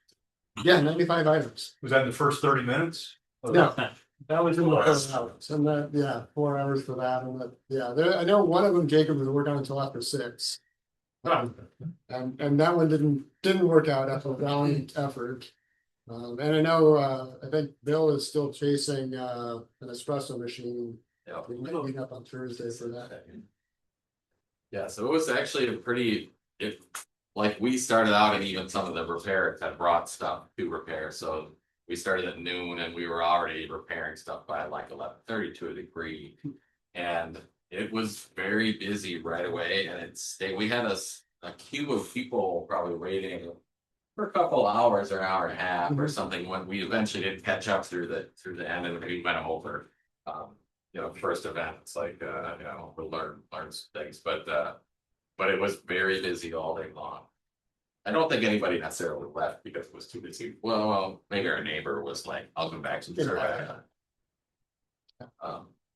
Yeah, 95 items. Was that in the first 30 minutes? No, that was in the 4 hours, and that, yeah, 4 hours for that, and that, yeah, I know one of them, Jacob, was working on until after 6. And that one didn't work out after a valiant effort. And I know, I think Bill is still chasing, an espresso machine. Yeah. We might meet up on Thursday for that. Yeah, so it was actually a pretty, like we started out and even some of the repairers had brought stuff to repair, so. We started at noon and we were already repairing stuff by like 11:30 to a degree. And it was very busy right away, and we had a queue of people probably waiting for a couple hours or hour and a half or something when we eventually did catch up through the end and we went over first event. It's like we'll learn some things, but it was very busy all day long. I don't think anybody necessarily left because it was too busy. Well, maybe our neighbor was like, I'll come back to the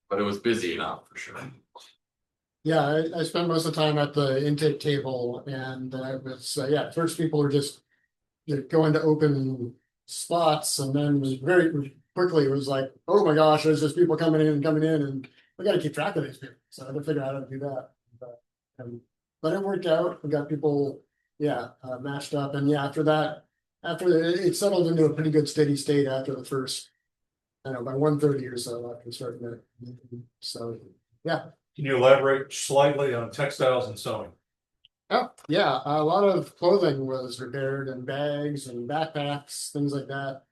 but it was busy enough for sure. Yeah, I spent most of the time at the intake table, and it was, first people were just going to open spots, and then very quickly it was like, oh my gosh, there's just people coming in, and we got to keep track of these people. So I had to figure out how to do that. But it worked out. We got people. Matched up, and after that, it settled into a pretty good steady state after the first, I don't know, by 1:30 or so after starting it. So, yeah. Can you elaborate slightly on textiles and sewing? Oh, yeah, a lot of clothing was repaired, and bags and backpacks, things like that.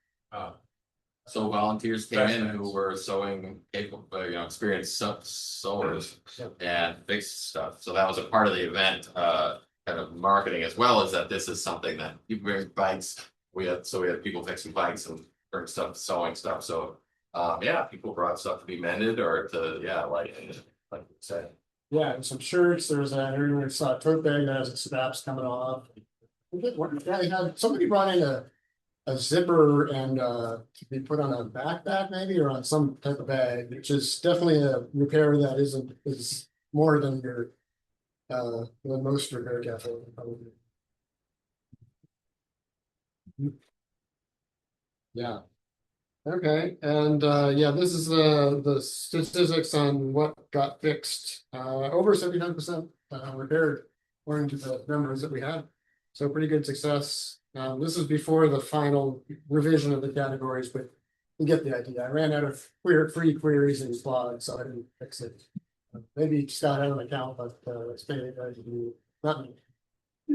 So volunteers came in who were sewing, experienced sewers and fixed stuff. So that was a part of the event. Kind of marketing as well as that this is something that people bring bikes. We had people fixing bikes and bring stuff, sewing stuff. So people brought stuff to be mended or to like you said. Yeah, and some shirts. There's everyone saw a tote bag that has its straps coming off. Somebody brought in a zipper and to be put on a backpack maybe or on some type of bag, which is definitely a repair that is more than your than most repair cafe probably. Yeah. Okay, and this is the statistics on what got fixed. Over 79% repaired according to the numbers that we had. So pretty good success. This is before the final revision of the categories, but you get the idea. I ran out of free queries and slots, so I didn't fix it. Maybe Scott had an account, but it's not me.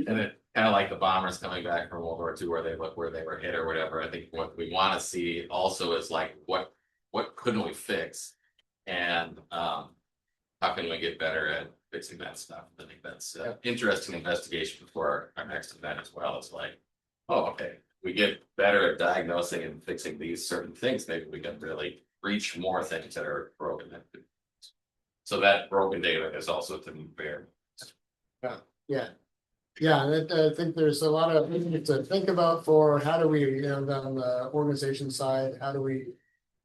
And it kind of like the bombers coming back from World War II, where they look where they were hit or whatever. I think what we want to see also is like what couldn't we fix, and how can we get better at fixing that stuff. I think that's interesting investigation for our next event as well. It's like, oh, okay, we get better at diagnosing and fixing these certain things. Maybe we can really reach more things that are broken. So that broken data is also to be fair. I think there's a lot of things to think about for how do we, on the organization side, how do we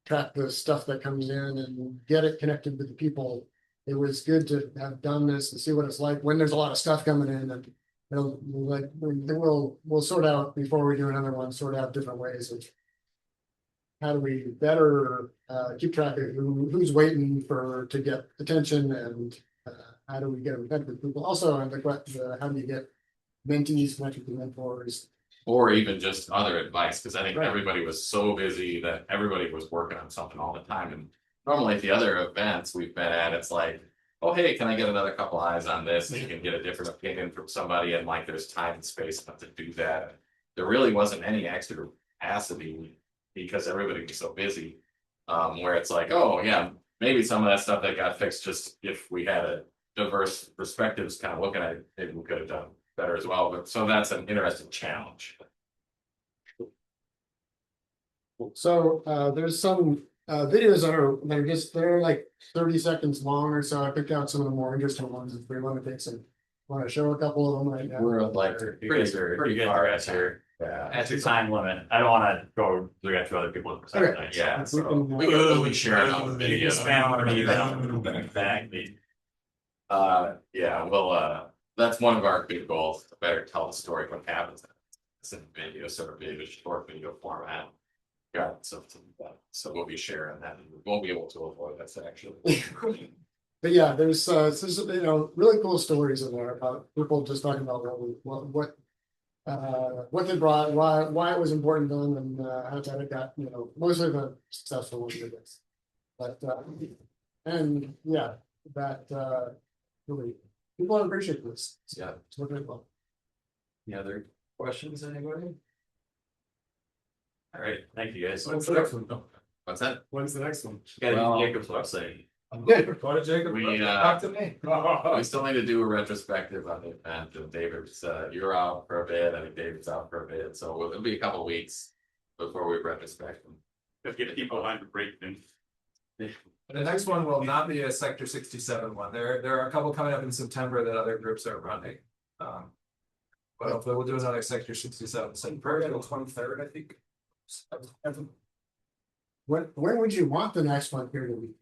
track the stuff that comes in and get it connected with the people. It was good to have done this and see what it's like when there's a lot of stuff coming in, and we'll sort out before we do another one, sort out different ways of how do we better keep track of who's waiting to get attention, and how do we get in touch with people. Also, how do you get mentees connected to mentors, or even just other advice? Because I think everybody was so busy that everybody was working on something all the time. And normally at the other events we've been at, it's like, oh, hey, can I get another couple eyes on this? And you can get a different opinion from somebody, and like there's time and space enough to do that. There really wasn't any extra capacity because everybody was so busy, where it's like, oh yeah, maybe some of that stuff that got fixed, just if we had a diverse perspectives kind of looking at it, maybe we could have done better as well. But so that's an interesting challenge. So there's some videos that are like 30 seconds long or so. I picked out some of the more interesting ones if we want to show a couple of them right now. We're like pretty far out here. Yeah. That's your time limit. I don't wanna go, we got 2 other people to present Okay. tonight, yeah, We so. can- We'll be sharing on video. Exactly. Yeah, well, that's one of our big goals, to better tell the story of what happens. It's in video, sort of video, short video format. Yeah, so we'll be sharing that, and we won't be able to avoid this actually. But yeah, there's really cool stories in there about people just talking about what they brought, why it was important to them, and how it got, mostly the successful ones did this. But and yeah, that really people appreciate this. Yeah. It's what they love. Any other questions, anybody? All right, thank you guys. When's the next one? What's that? When's the next one? Gotta Well- do Jacob's website. Good. Go to Jacob, We, talk to me. We still need to do a retrospective on the event, and David's, you're out for a bit, I think David's out for a bit, so it'll be a couple weeks before we retrospect them. Let's get people behind the break then. The next one will not be a Sector 67 one. There are a couple coming up in September that other groups are running. But hopefully we'll do another Sector 67. So April 23rd, I think. When would you want the next one here to be?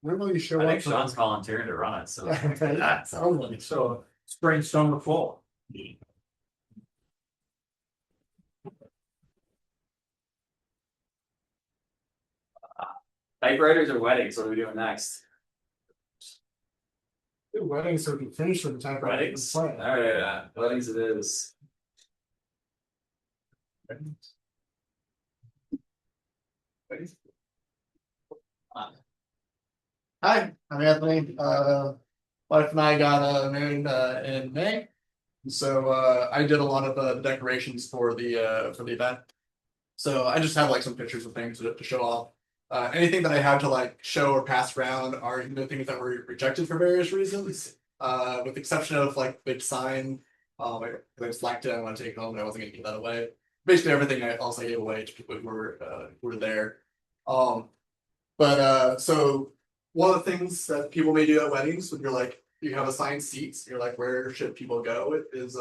When will you show I up? think Sean's volunteering to run it, so. That's only. So spring, summer, fall. Typewriters or weddings, what are we doing next? Weddings so we can finish with the time. Weddings, alright, weddings it is. Hi, I'm Anthony. Wife and I got married in May. So I did a lot of the decorations for the event. So I just have like some pictures of things to show off. Anything that I had to like show or pass around are things that were rejected for various reasons. With the exception of like big sign. I just liked it, I want to take it home and I wasn't gonna give that away. Basically everything I also gave away to people who were there. So one of the things that people may do at weddings when you're like you have assigned seats, you're like, where should people go? Is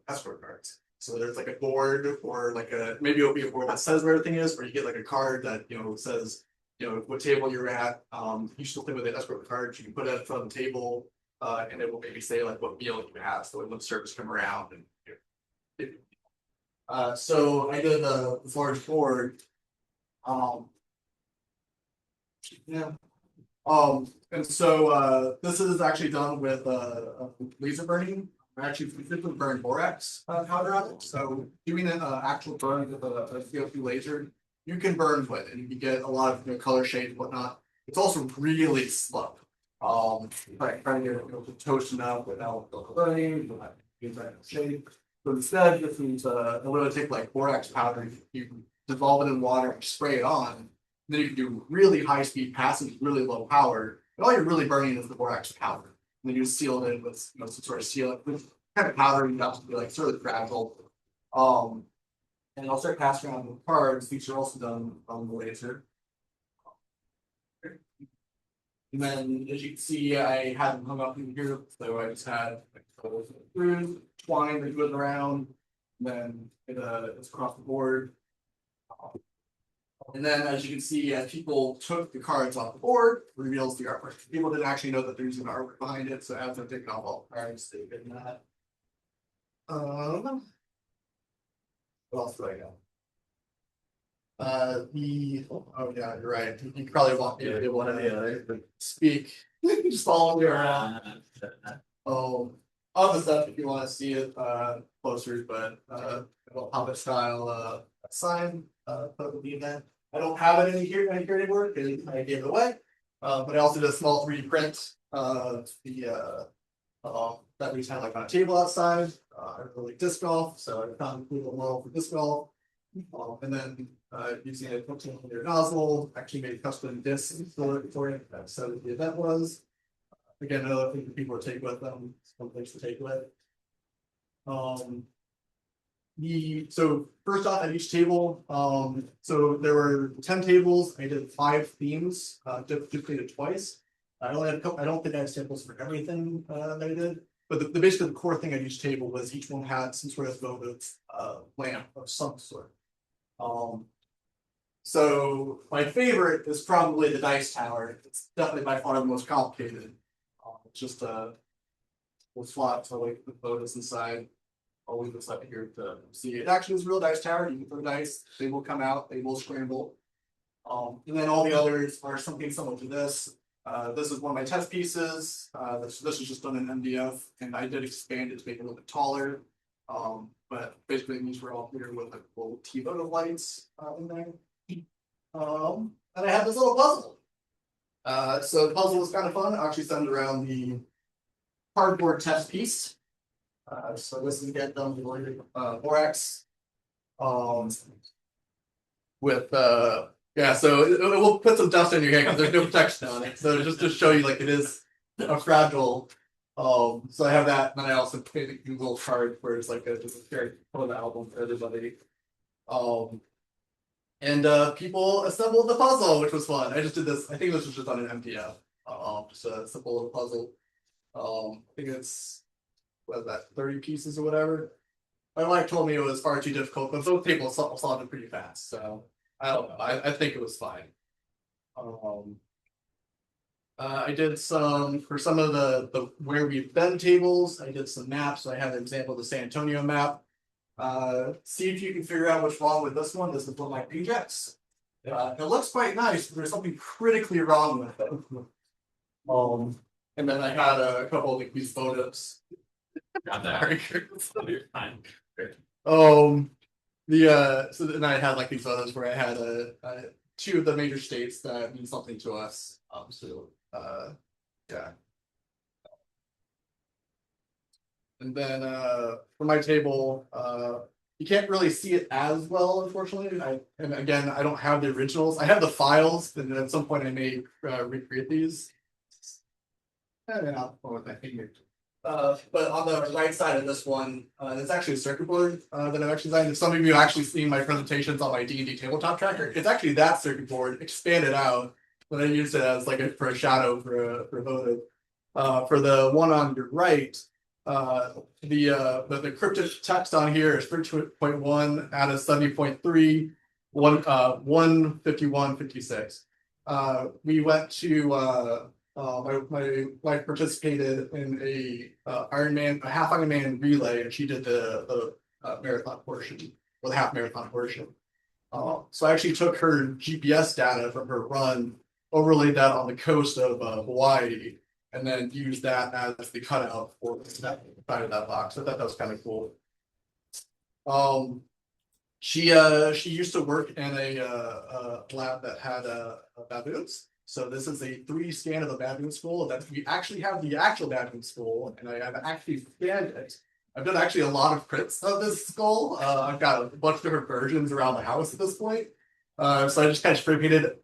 escort cards. So there's like a board or like maybe it'll be a board that says where everything is, or you get like a card that says what table you're at. You still play with the escort card, you can put it in front of the table, and it will maybe say like what meal you have. So when the service come around and so I did the large board. And so this is actually done with laser burning. I actually specifically burn borax powder on it. So doing an actual burn with a CO2 laser, you can burn wood and you get a lot of color shades and whatnot. It's also really slow. Like trying to get toast enough without burning, shade. So instead, this is literally take like borax powder, you dissolve it in water, and spray it on. Then you can do really high speed passing, really low power. And all you're really burning is the borax powder. And then you seal it in with some sort of sealant, with kind of powder you have to be like sort of fragile. And I'll start passing around the cards. These are also done on the laser. And then as you can see, I had them hung up in here, so I just had like twine that goes around, and then it's across the board. And then, as you can see, as people took the cards off the board, reveals the artwork. People didn't actually know that there's an artwork behind it, so as they're taking off all the cards, they did that. What else do I got? Oh yeah, you're right. You probably want me to be able to speak. Just follow me around. All the stuff if you want to see it closer, but Hobbit style sign put with the event. I don't have it in here anymore because I gave it away. But I also did a small 3D print of the that we just had like on a table outside. I really like disc golf, so I found a cool model for disc golf. And then using a 1500 nozzle, actually made custom discs for it. That's what the event was. Again, another thing that people would take with them, some things to take with. So first off at each table, so there were 10 tables. I did 5 themes, duplicated twice. I don't think I have samples for everything that I did, but the basically the core thing on each table was each one had some sort of votive lamp of some sort. So my favorite is probably the dice tower. It's definitely by far the most complicated. It's just a little slot to like the votives inside. I'll leave this up here to see. It actually is a real dice tower. You can throw dice, they will come out, they will scramble. And then all the others are something similar to this. This is one of my test pieces. This is just done in MDF, and I did expand it to make it a little bit taller. But basically it means we're all here with like little T-votive lights in there. And I have this little puzzle. So the puzzle was kind of fun. I actually centered around the cardboard test piece. So this is again done with Borax. With yeah, so it will put some dust on your hand because there's no protection on it. So just to show you, like, it is a fragile. So I have that, and then I also made a Google card where it's like just a very photo album for everybody. And people assembled the puzzle, which was fun. I just did this. I think this was just on an MDF. Just a simple little puzzle. I think it's what is that, 30 pieces or whatever. My wife told me it was far too difficult, but both people solved it pretty fast. So I don't know. I think it was fine. I did some for some of the where we've been tables. I did some maps. So I have an example of the San Antonio map. See if you can figure out what's wrong with this one. This is one of my Ajax. It looks quite nice, but there's something critically wrong with it. And then I had a couple of these photos. Got that. So then I had like these photos where I had two of the major states that mean something to us. Yeah. And then for my table, you can't really see it as well, unfortunately. And again, I don't have the originals. I have the files, and at some point I may recreate these. And then I'll go with my finger. But on the right side of this one, it's actually a circuit board that I've actually designed. If some of you have actually seen my presentations on my D&D tabletop tracker, it's actually that circuit board expanded out, but I used it as like for a shadow for a votive. For the one on your right, the cryptic text on here is 13.1 out of 70.3, 151.56. We went to my wife participated in a half Ironman relay, and she did the marathon portion, or the half marathon portion. So I actually took her GPS data from her run, overlaid that on the coast of Hawaii, and then used that as the cutout for the side of that box. I thought that was kind of cool. She used to work in a lab that had baboons. So this is a 3D scan of a baboon skull. That we actually have the actual baboon skull, and I have actually scanned it. I've done actually a lot of prints of this skull. I've got a bunch of different versions around the house at this point. So I just kind of spray painted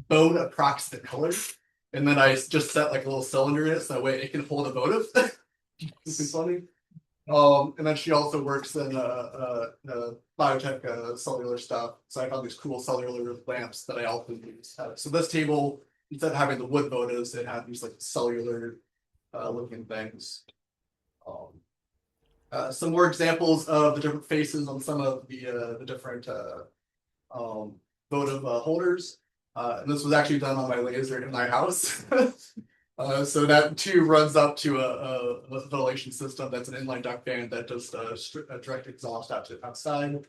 bone approximate colors, and then I just set like a little cylinder in it so that way it can hold a votive. This is funny. And then she also works in biotech cellular stuff. So I found these cool cellular lamps that I also use. So this table, instead of having the wood votives, it had these like cellular looking things. Some more examples of the different faces on some of the different votive holders. And this was actually done on my laser in my house. So that too runs up to a ventilation system that's an inline duct fan that does direct exhaust out to outside.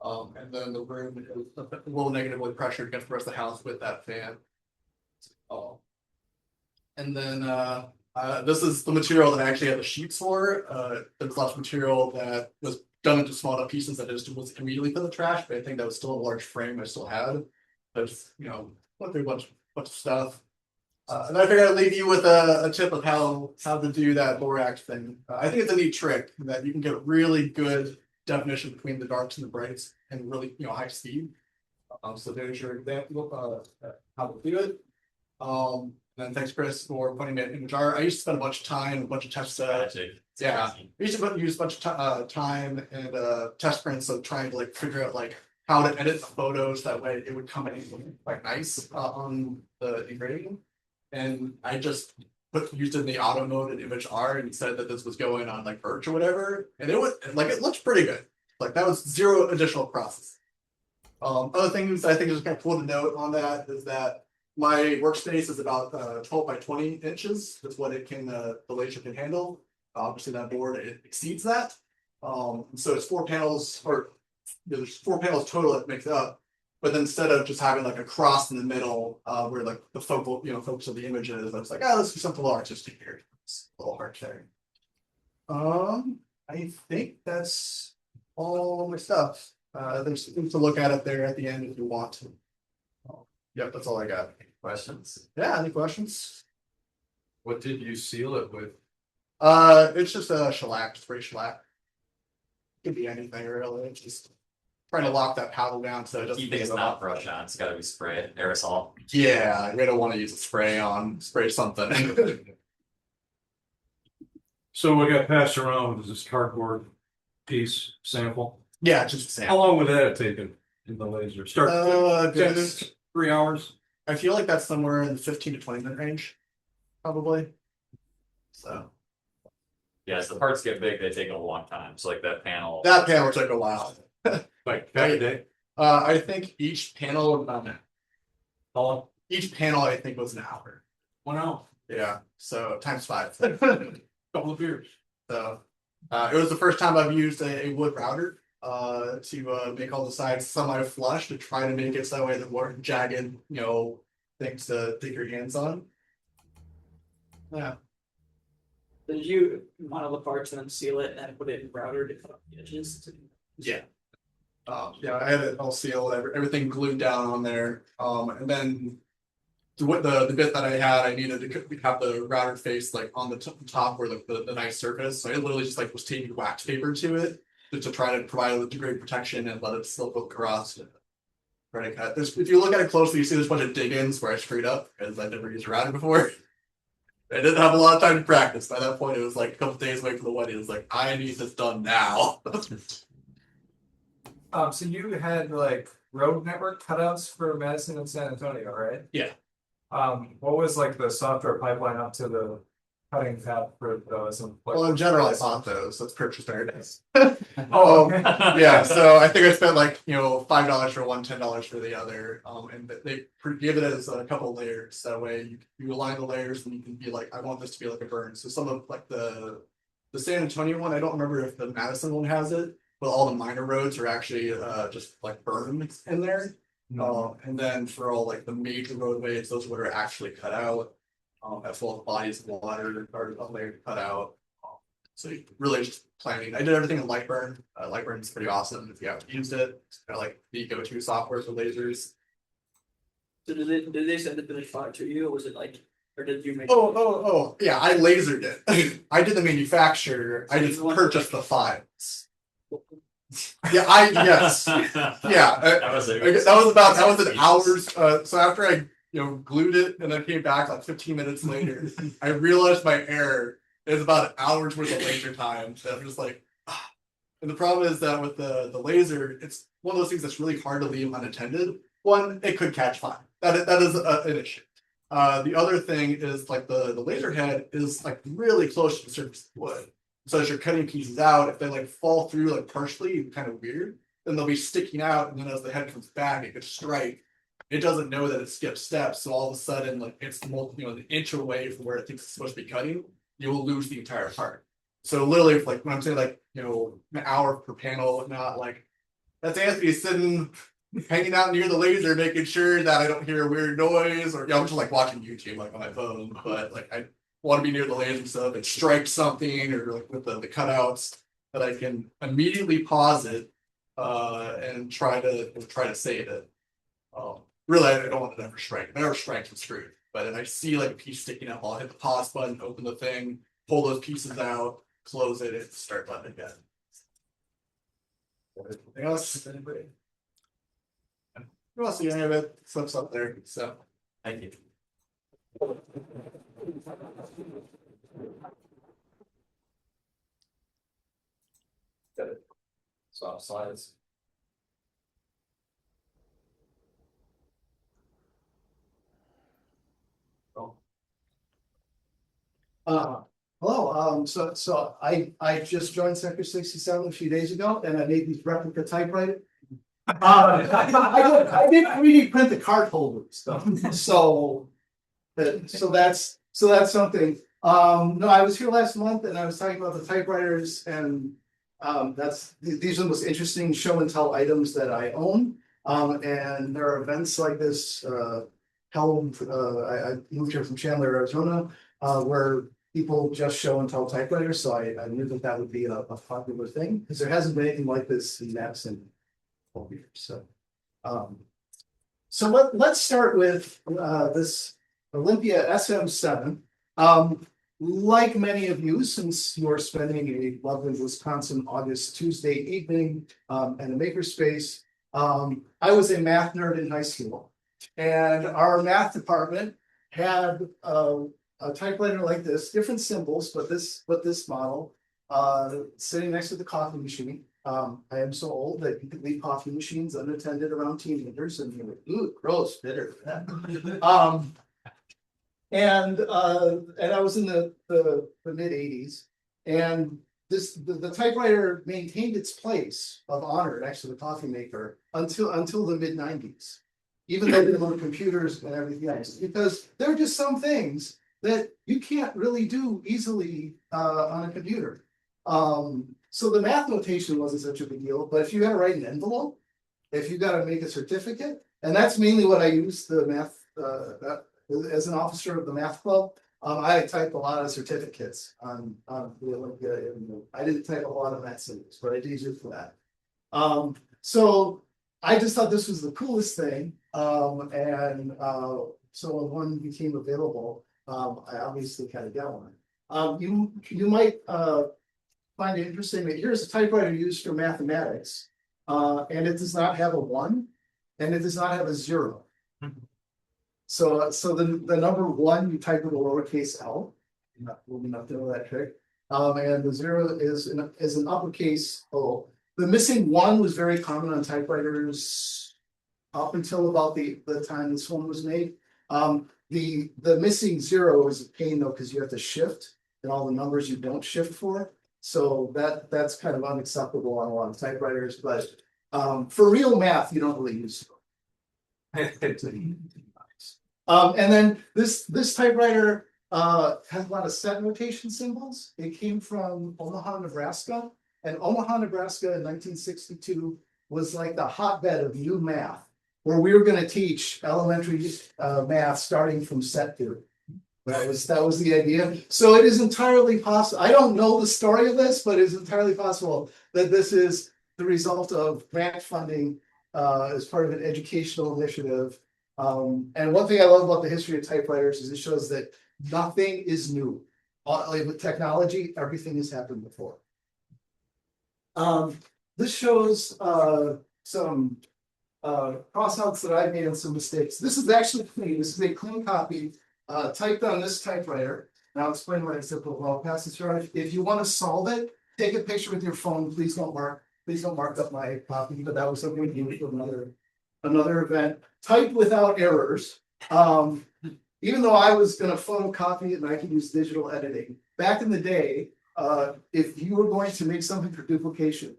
And then the room is a little negatively pressured against the rest of the house with that fan. And then this is the material that I actually had the sheets for. There's lots of material that was done into small enough pieces that it just was immediately put in the trash, but I think that was still a large frame I still had. There's, went through a bunch of stuff. And I figured I'd leave you with a tip of how to do that Borax thing. I think it's a neat trick that you can get really good definition between the darks and the brights and really high speed. So there's your example of how to do it. And then thanks Chris for putting it in the jar. I used to spend a bunch of time, a bunch of test yeah. I used to use a bunch of time and test prints of trying to like figure out like how to edit the photos that way it would come in quite nice on the engraving. And I just used it in the auto mode in image R and said that this was going on like Birch or whatever, and it looked pretty good. Like that was zero additional process. Other things I think is kind of cool to note on that is that my workspace is about 12 by 20 inches. That's what it can the laser can handle. Obviously, that board it exceeds that. So it's 4 panels, or there's 4 panels total that makes it up. But then instead of just having like a cross in the middle, where like the focal, focus of the image is, I was like, let's do something a little artistic here. It's a little hard there. I think that's all my stuff. There's things to look at up there at the end if you want to. Yep, that's all I got. Questions? Yeah, any questions? What did you seal it with? It's just a shellac, spray shellac. Could be anything really. It's just trying to lock that paddle down so it doesn't. Key thing is not brush on, it's gotta be spray, aerosol. Yeah, we don't want to use a spray something. So what got passed around was this cardboard piece sample. Yeah, just a How sample. long would that have taken in the laser? Start 10 minutes, 3 hours? I feel like that's somewhere in the 15 to 20 minute range, probably. So Yes, the parts get big, they take a long time, so like that panel. that panel took a while. Like back a day? I think each panel, How long? I think was an hour. 1 hour. Yeah, so times 5. Couple of beers. So it was the first time I've used a wood router to make all the sides semi-flush to try to make it so that way the more jagged, things to take your hands on. Yeah. Did you model the parts and then seal it and then put it in router to cut off the edges? Yeah. Yeah, I had it all sealed, everything glued down on there. And then the bit that I had, I needed to have the router face like on the top where like the nice surface. So I literally just like was taping wax paper to it to try to provide a degree of protection and let it slip across. Try to cut. If you look at it closely, you see there's a bunch of dig-ins where I screwed up because I've never used a router before. I didn't have a lot of time to practice. By that point, it was like a couple days away from the wedding. It was like, I need this done now. So you had like road network cutouts for Madison and San Antonio, right? Yeah. What was like the software pipeline up to the cutting tab for those? Well, in general, I bought those. Let's purchase everything. Oh, okay. Yeah, so I think I spent like $5 for one, $10 for the other. And they give it as a couple layers. That way you align the layers and you can be like, I want this to be like a burn. So some of like the San Antonio one, I don't remember if the Madison one has it, but all the minor roads are actually just like burned in there. And then for all like the major roadways, those are what are actually cut out. As well as bodies of water are a layer to cut out. So really just planning. I did everything in Lightburn. Lightburn is pretty awesome if you haven't used it. It's kind of like the go-to software for lasers. So did they send the finished product to you, or was it like, or did you make? Oh, yeah, I lasered it. I did the manufacture. I just purchased the files. Yeah, yes. Yeah, that was an hour's. So after I glued it and then came back like 15 minutes later, I realized my error is about an hour's worth of laser time. So I'm just like, ah. And the problem is that with the laser, it's one of those things that's really hard to leave unattended. One, it could catch fire. That is an issue. The other thing is like the laser head is like really close to the surface of the wood. So as you're cutting pieces out, if they like fall through like partially, kind of weird, then they'll be sticking out, and then as the head comes back, it could strike. It doesn't know that it skipped steps, so all of a sudden, like it's an inch away from where it thinks it's supposed to be cutting, you will lose the entire part. So literally, if, like when I'm saying like an hour per panel, not like that's Anthony sitting hanging out near the laser, making sure that I don't hear a weird noise, or I'm just like watching YouTube like on my phone, but like I want to be near the laser stuff and strike something, or like with the cutouts that I can immediately pause it and try to save it. Really, I don't want to never strike. If I never strike, I'm screwed. But if I see like a piece sticking out, I'll hit the pause button, open the thing, pull those pieces out, close it, and start button again. Anything else? Anybody? You want to see any of it? Slips up there. So Thank you. Got it. Swap slides. Hello, so I just joined Sector 67 a few days ago, and I made these replica typewriters. I did 3D print the card holders, so that's something. No, I was here last month and I was talking about the typewriters, and these are the most interesting show and tell items that I own. And there are events like this held. I moved here from Chandler, Arizona, where people just show and tell typewriters. So I knew that would be a popular thing, because there hasn't been anything like this in Madison 12 years. So let's start with this Olympia SM7. Like many of you, since you're spending a lovely Wisconsin August Tuesday evening at a makerspace, I was a math nerd in high school, and our math department had a typewriter like this, different symbols, but this model, sitting next to the coffee machine. I am so old that you could leave coffee machines unattended around teenagers, and you're like, ooh, gross, bitter. And I was in the mid '80s, and the typewriter maintained its place of honor next to the coffee maker until the mid '90s, even though there were computers and everything else, because there are just some things that you can't really do easily on a computer. So the math notation wasn't such a big deal, but if you had to write an envelope, if you got to make a certificate, and that's mainly what I use the math as an officer of the math club. I typed a lot of certificates on the Olympia. I didn't type a lot of math symbols, but I did use it for that. So I just thought this was the coolest thing. So when one became available, I obviously kind of got one. You might find it interesting that here's a typewriter used for mathematics, and it does not have a 1, and it does not have a 0. So the number 1 you type with a lowercase l. We'll not do that trick. And the 0 is an uppercase O. The missing 1 was very common on typewriters up until about the time this one was made. The missing 0 is a pain though, because you have to shift, and all the numbers you don't shift for. So that's kind of unacceptable on a lot of typewriters. But for real math, you don't really use it. And then this typewriter has a lot of set notation symbols. It came from Omaha, Nebraska, and Omaha, Nebraska in 1962 was like the hotbed of new math, where we were going to teach elementary math starting from set theory. That was the idea. So it is entirely possible. I don't know the story of this, but it's entirely possible that this is the result of grant funding as part of an educational initiative. And one thing I love about the history of typewriters is it shows that nothing is new. With technology, everything has happened before. This shows some crossouts that I made and some mistakes. This is actually clean. This is a clean copy typed on this typewriter. And I'll explain what I said, but I'll pass this around. If you want to solve it, take a picture with your phone. Please don't mark up my copy, but that was something we did for another event. Typed without errors. Even though I was going to photocopy it and I could use digital editing. Back in the day, if you were going to make something for duplication,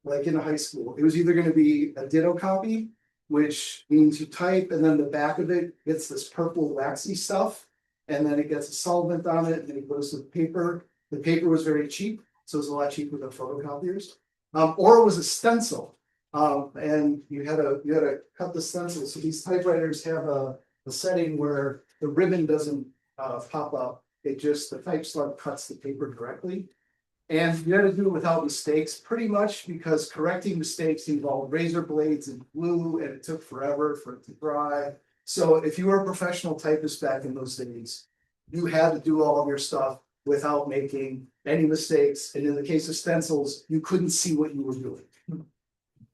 like in high school, it was either going to be a ditto copy, which means you type and then the back of it gets this purple waxy stuff, and then it gets a solvent on it, and then it goes to the paper. The paper was very cheap, so it was a lot cheaper than photocopiers. Or it was a stencil, and you had to cut the stencil. So these typewriters have a setting where the ribbon doesn't pop up. It just, the type slug cuts the paper directly. And you had to do it without mistakes, pretty much, because correcting mistakes involved razor blades and glue, and it took forever for it to dry. So if you were a professional typist back in those days, you had to do all of your stuff without making any mistakes. And in the case of stencils, you couldn't see what you were doing.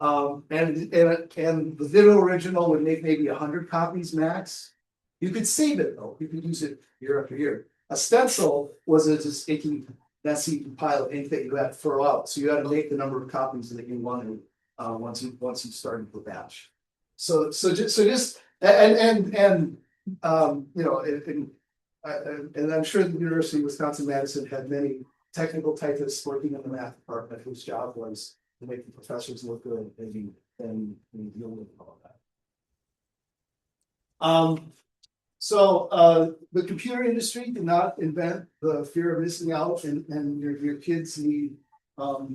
And the video original would make maybe 100 copies max. You could save it though. You could use it year after year. A stencil was a just icky, messy pile of ink that you had to throw out. So you had to make the number of copies that you wanted once you started the batch. So just you know, and I'm sure the University of Wisconsin-Madison had many technical typists working in the math department whose job was to make the professors look good and deal with all of that. So the computer industry did not invent the fear of missing out, and your kids need a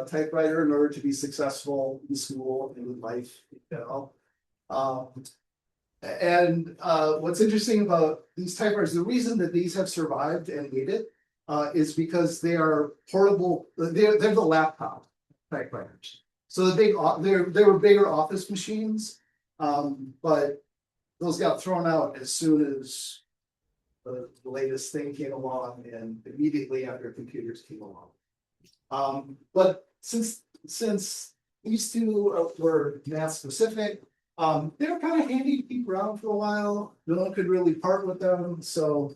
typewriter in order to be successful in school and in life, you know. What's interesting about these typewriters, the reason that these have survived and made it is because they are portable. They're the laptop typewriters. So they were bigger office machines, but those got thrown out as soon as the latest thing came along, and immediately after computers came along. But since these two were math specific, they were kind of handy to keep around for a while. No one could really part with them. So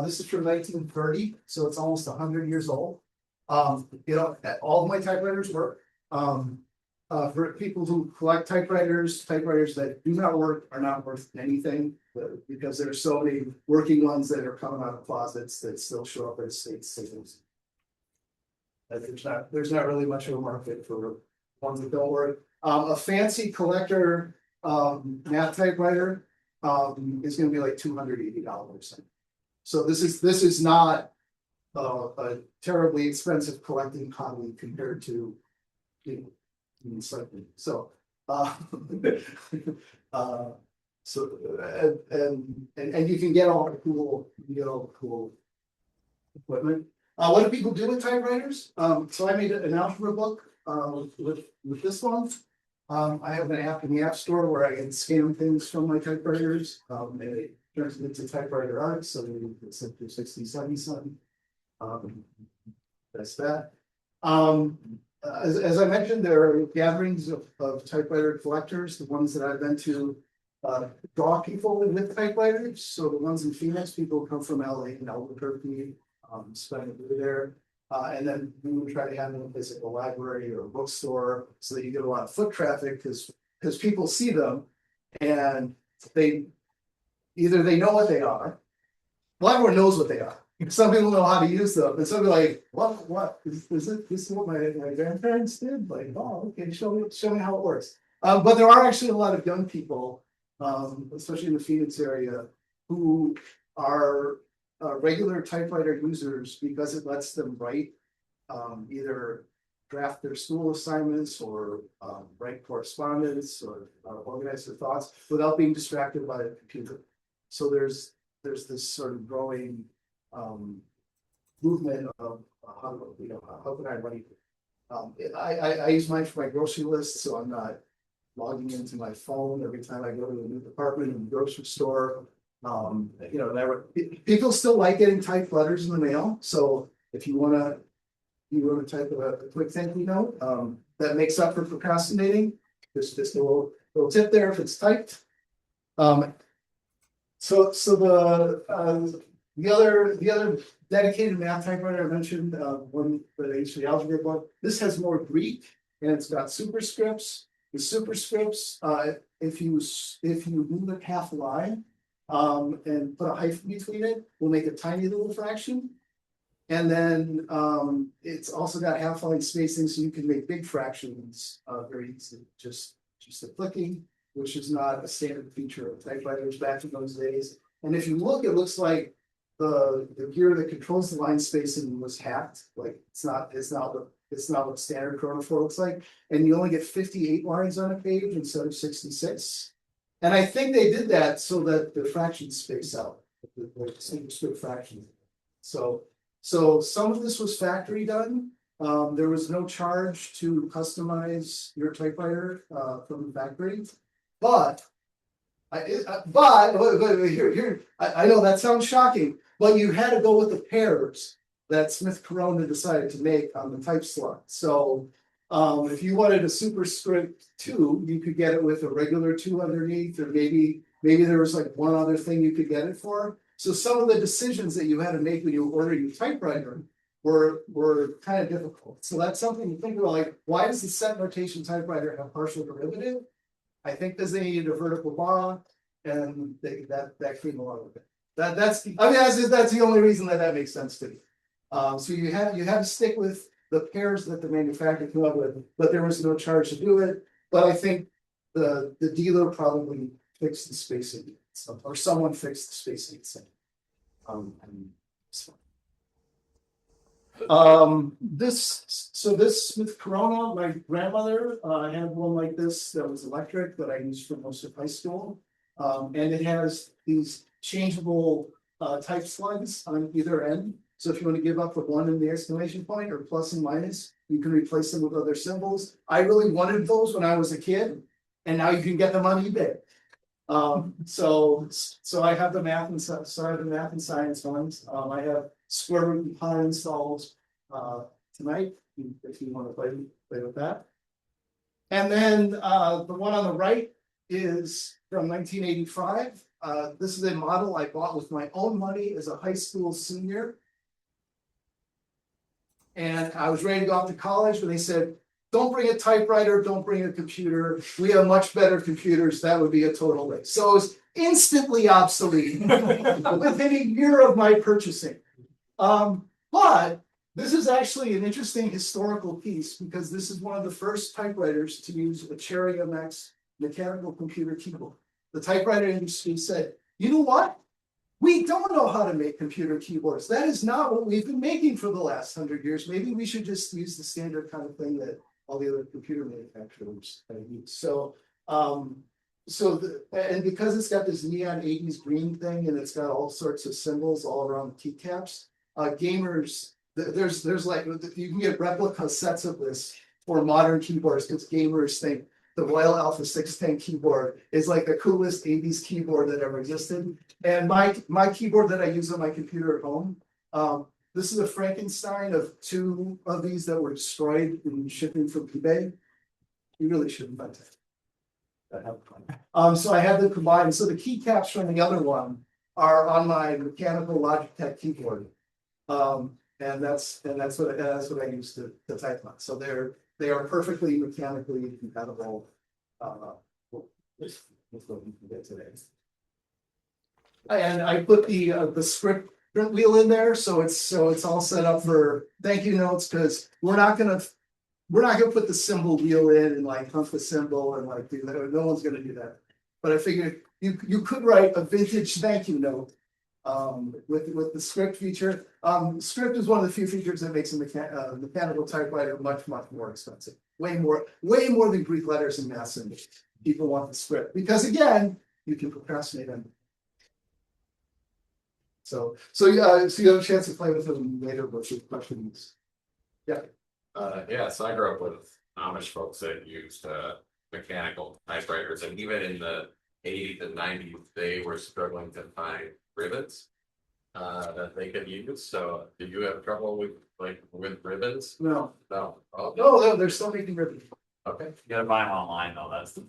this is from 1930, so it's almost 100 years old. You know, all of my typewriters work. For people who collect typewriters that do not work are not worth anything, because there's so many working ones that are coming out of closets that still show up as state signals. There's not really much of a market for ones that don't work. A fancy collector math typewriter is going to be like $280. So this is not a terribly expensive collecting hobby compared to, you know, something. So and you can get all the cool equipment. What do people do with typewriters? So I made an algebra book with this one. I have an app in the App Store where I can scan things from my typewriters. And it turns it into typewriter art. So the Sector67. That's that. As I mentioned, there are gatherings of typewriter collectors. The ones that I've been to draw people with typewriters. So the ones in Phoenix, people come from LA and Albuquerque, spend a day there. And then we would try to have them visit a library or a bookstore so that you get a lot of foot traffic, because people see them and they know what they are. Well, everyone knows what they are. Some people know how to use them, and some people are like, what is it? This is what my grandparents did? Like, oh, okay, show me how it works. But there are actually a lot of young people, especially in the Phoenix area, who are regular typewriter users because it lets them write, either draft their school assignments or write correspondence or organize their thoughts without being distracted by a computer. So there's this sort of growing movement of how can I write? I use mine for my grocery list, so I'm not logging into my phone every time I go to a new department in the grocery store. People still like getting typed letters in the mail. So if you want to type a quick thank you note, that makes up for procrastinating. There's just a little tip there if it's typed. So the other dedicated math typewriter I mentioned, one for the HV algebra book. This has more Greek and it's got superscripts. The superscripts, if you move it half a line and put a hyphen between it, will make a tiny little fraction. And then it's also got half line spacing, so you can make big fractions very easily, just a clicking, which is not a standard feature of typewriters back in those days. And if you look, it looks like the gear that controls the line spacing was hacked. Like it's not what standard chronophore looks like. And you only get 58 lines on a page instead of 66. And I think they did that so that the fractions space out, the single square fractions. So some of this was factory done. There was no charge to customize your typewriter from the factory, but I know that sounds shocking, but you had to go with the pairs that Smith Corona decided to make on the type slot. So if you wanted a superscript 2, you could get it with a regular 2 underneath, or maybe there was like one other thing you could get it for. So some of the decisions that you had to make when you were ordering your typewriter were kind of difficult. So that's something to think about, like, why does the set notation typewriter have partial derivative? I think because they needed a vertical bar, and that came along with it. That's the only reason that makes sense to me. So you had to stick with the pairs that the manufacturer came up with, but there was no charge to do it. But I think the dealer probably fixed the spacing, or someone fixed the spacing. This Smith Corona, my grandmother had one like this that was electric that I used for most of high school. And it has these changeable type slugs on either end. So if you want to give up a 1 in the exclamation point or plus and minus, you can replace them with other symbols. I really wanted those when I was a kid, and now you can get them on eBay. So I have the math and science ones. I have square root and pi installed tonight, if you want to play with that. And then the one on the right is from 1985. This is a model I bought with my own money as a high school senior. And I was ready to go off to college, but they said, don't bring a typewriter, don't bring a computer. We have much better computers. That would be a total waste. So it was instantly obsolete within a year of my purchasing. But this is actually an interesting historical piece because this is one of the first typewriters to use a Cherry MX mechanical computer keyboard. The typewriter industry said, you know what? We don't know how to make computer keyboards. That is not what we've been making for the last 100 years. Maybe we should just use the standard kind of thing that all the other computer manufacturers use. So, and because it's got this neon 80s green thing and it's got all sorts of symbols all around the keycaps, gamers, there's like, you can get replica sets of this for modern keyboards because gamers think the Royal Alpha 610 keyboard is like the coolest 80s keyboard that ever existed. And my keyboard that I use on my computer at home, this is a Frankenstein of 2 of these that were destroyed in shipping from eBay. You really shouldn't buy that. So I have them combined. So the keycaps from the other one are on my mechanical Logitech keyboard. And that's what I use to type on. So they are perfectly mechanically compatible with what we can get today. And I put the script print wheel in there, so it's all set up for thank you notes because we're not gonna put the symbol wheel in and like hunt the symbol and like do that. No one's gonna do that. But I figured you could write a vintage thank you note with the script feature. Script is one of the few features that makes a mechanical typewriter much more expensive. Way more than Greek letters and math symbols. People want the script because again, you can procrastinate on it. So you have a chance to play with them later, but your questions. Yeah. So I grew up with Amish folks that used mechanical typewriters, and even in the 80s and 90s, they were struggling to find ribbons that they could use. So did you have trouble with ribbons? No. No. Oh, No, they're still making ribbons. okay. You gotta buy them online though, that's the.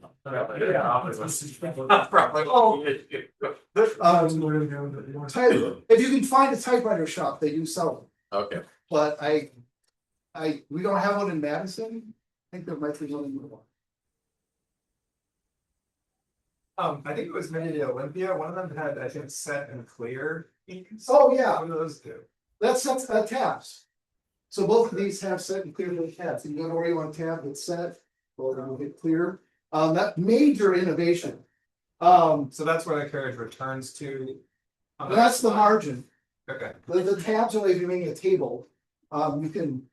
If you can find a typewriter shop, they do sell them. Okay. But we don't have one in Madison. I think there might be one in Milwaukee. I think it was maybe Olympia. One of them had, I think, set and clear inks. Oh yeah, What do those do? that's tabs. So both of these have set and clear little tabs. You go to where you want tab that's set, or we'll hit clear. That major innovation. So that's where the carriage returns to. That's the margin. Okay. The tabs are like you're making a table. You can.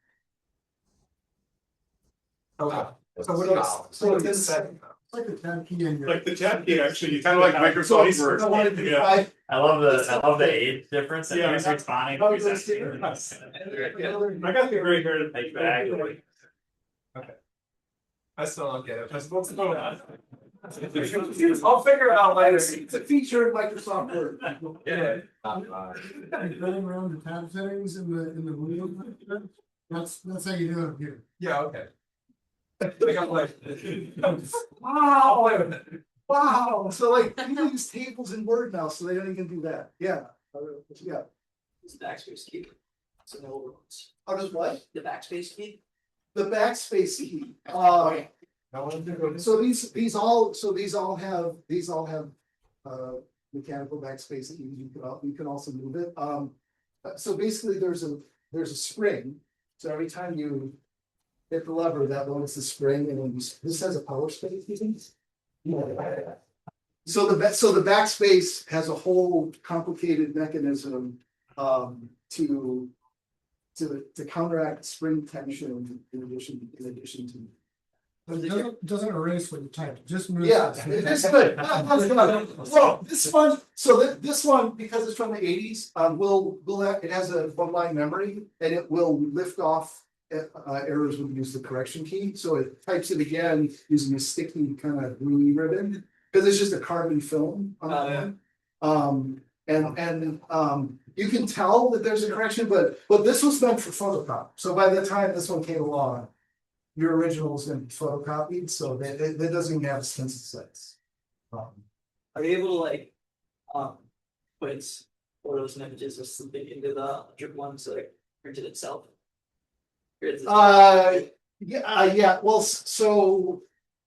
Okay. So what else? So it's it's set. like a tab key in your. Like the tab key, actually, you kind of like So Microsoft it's Word. I wanted to Yeah. try. I love the age difference and Yeah. who's responding. Oh, Who's it's asking. I got the gray hair. Thank you. I still don't get it. I'm supposed to go on. I'll figure it out later. It's a feature in Microsoft Word. Yeah. Playing around the tab settings in the wheel. That's how you do it here. Yeah, okay. I got like. Wow. Wow. So like people use tables in Word now, so they don't even do that. Yeah. Yeah. It's the backspace key. It's an older ones. How does what? The backspace key. The backspace key. So these all have mechanical backspace that you can also move it. So basically there's a spring. So every time you hit the lever, that loads the spring, and then this has a power space, you think? So the backspace has a whole complicated mechanism to counteract spring tension in addition to. But it doesn't erase what you typed, just moves. Yeah, it's good. Well, this one, because it's from the 80s, it has a one-line memory, and it will lift off errors when you use the correction key. So it types it again using a sticky kind of gluey ribbon, because it's just a carbon film on you can tell that there's a correction, but this was meant for Photoshop. So by the time this one came along, your original is going to be photocopied, so that doesn't even have a stencil sets. Are you able to like put photos and images or something into the drip one so it printed itself? Yeah. Well, so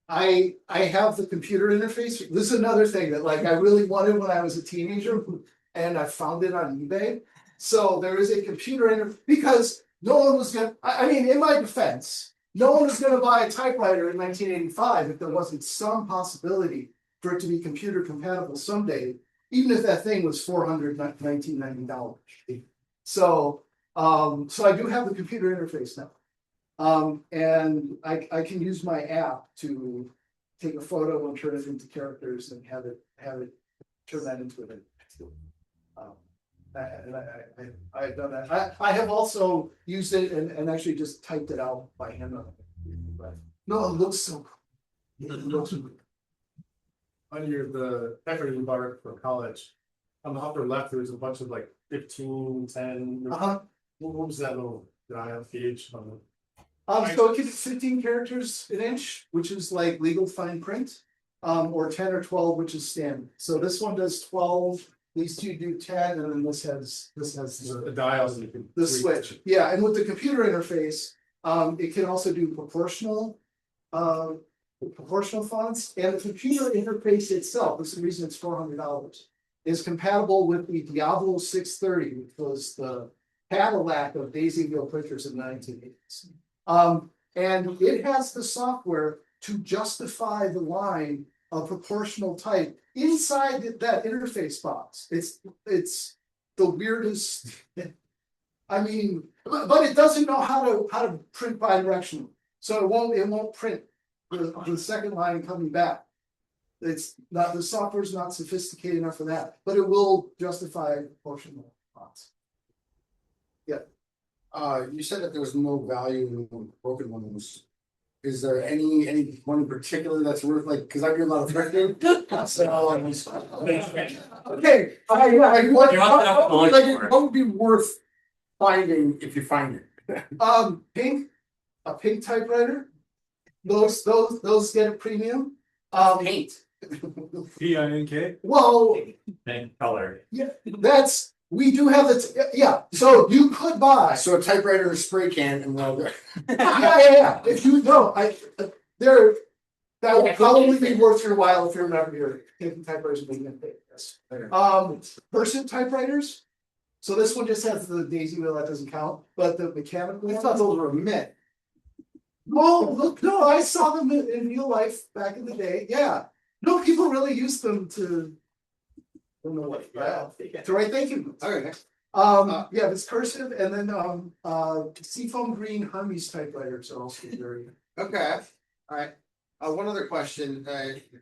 I have the computer interface. This is another thing that like I really wanted when I was a teenager, and I found it on eBay. So there is a computer interface because no one was gonna. I mean, in my defense, no one was gonna buy a typewriter in 1985 if there wasn't some possibility for it to be computer compatible someday, even if that thing was $419.90. So I do have the computer interface now. And I can use my app to take a photo and turn it into characters and have it turn that into an I've done that. I have also used it and actually just typed it out by hand. But no, it looks so cool. It looks so cool. On the typewriter you borrowed for college, on the upper left, there was a bunch of like 15, 10. What was that little dial page on the? So it can be 15 characters an inch, which is like legal fine print, or 10 or 12, which is standard. So this one does 12, these two do 10, and then this has the dials. You can the switch. Yeah, and with the computer interface, it can also do proportional fonts, and the computer interface itself, this is the reason it's $400, is compatible with the Diablo 630, which was the Cadillac of daisy wheel printers in the 1980s. And it has the software to justify the line of proportional type inside that interface box. It's the weirdest. I mean, but it doesn't know how to print bidirectional, so it won't print the second line coming back. It's not, the software's not sophisticated enough for that, but it will justify proportional fonts. Yeah. You said that there was no value in the broken ones. Is there any one in particular that's worth like? Because I do a lot of thrifting. Okay. What would be worth finding if you find it? A pink typewriter. Those get a premium. Paint. PINK. Well, Pink color. yeah, we do have so you could buy. So a typewriter, a spray can, and well, Yeah. If you know, that will probably be worth your while if you're not here. Taking typewriters and making them big. Yes. Person typewriters. So this one just has the daisy wheel, that doesn't count. But the mechanical. I thought those were mint. Oh, look, no, I saw them in real life back in the day. Yeah. No, people really used them to. I don't know what. To write thank you. Okay. Yeah, it's cursive, and then seafoam green Hermes typewriters are also very. Okay. All right. One other question.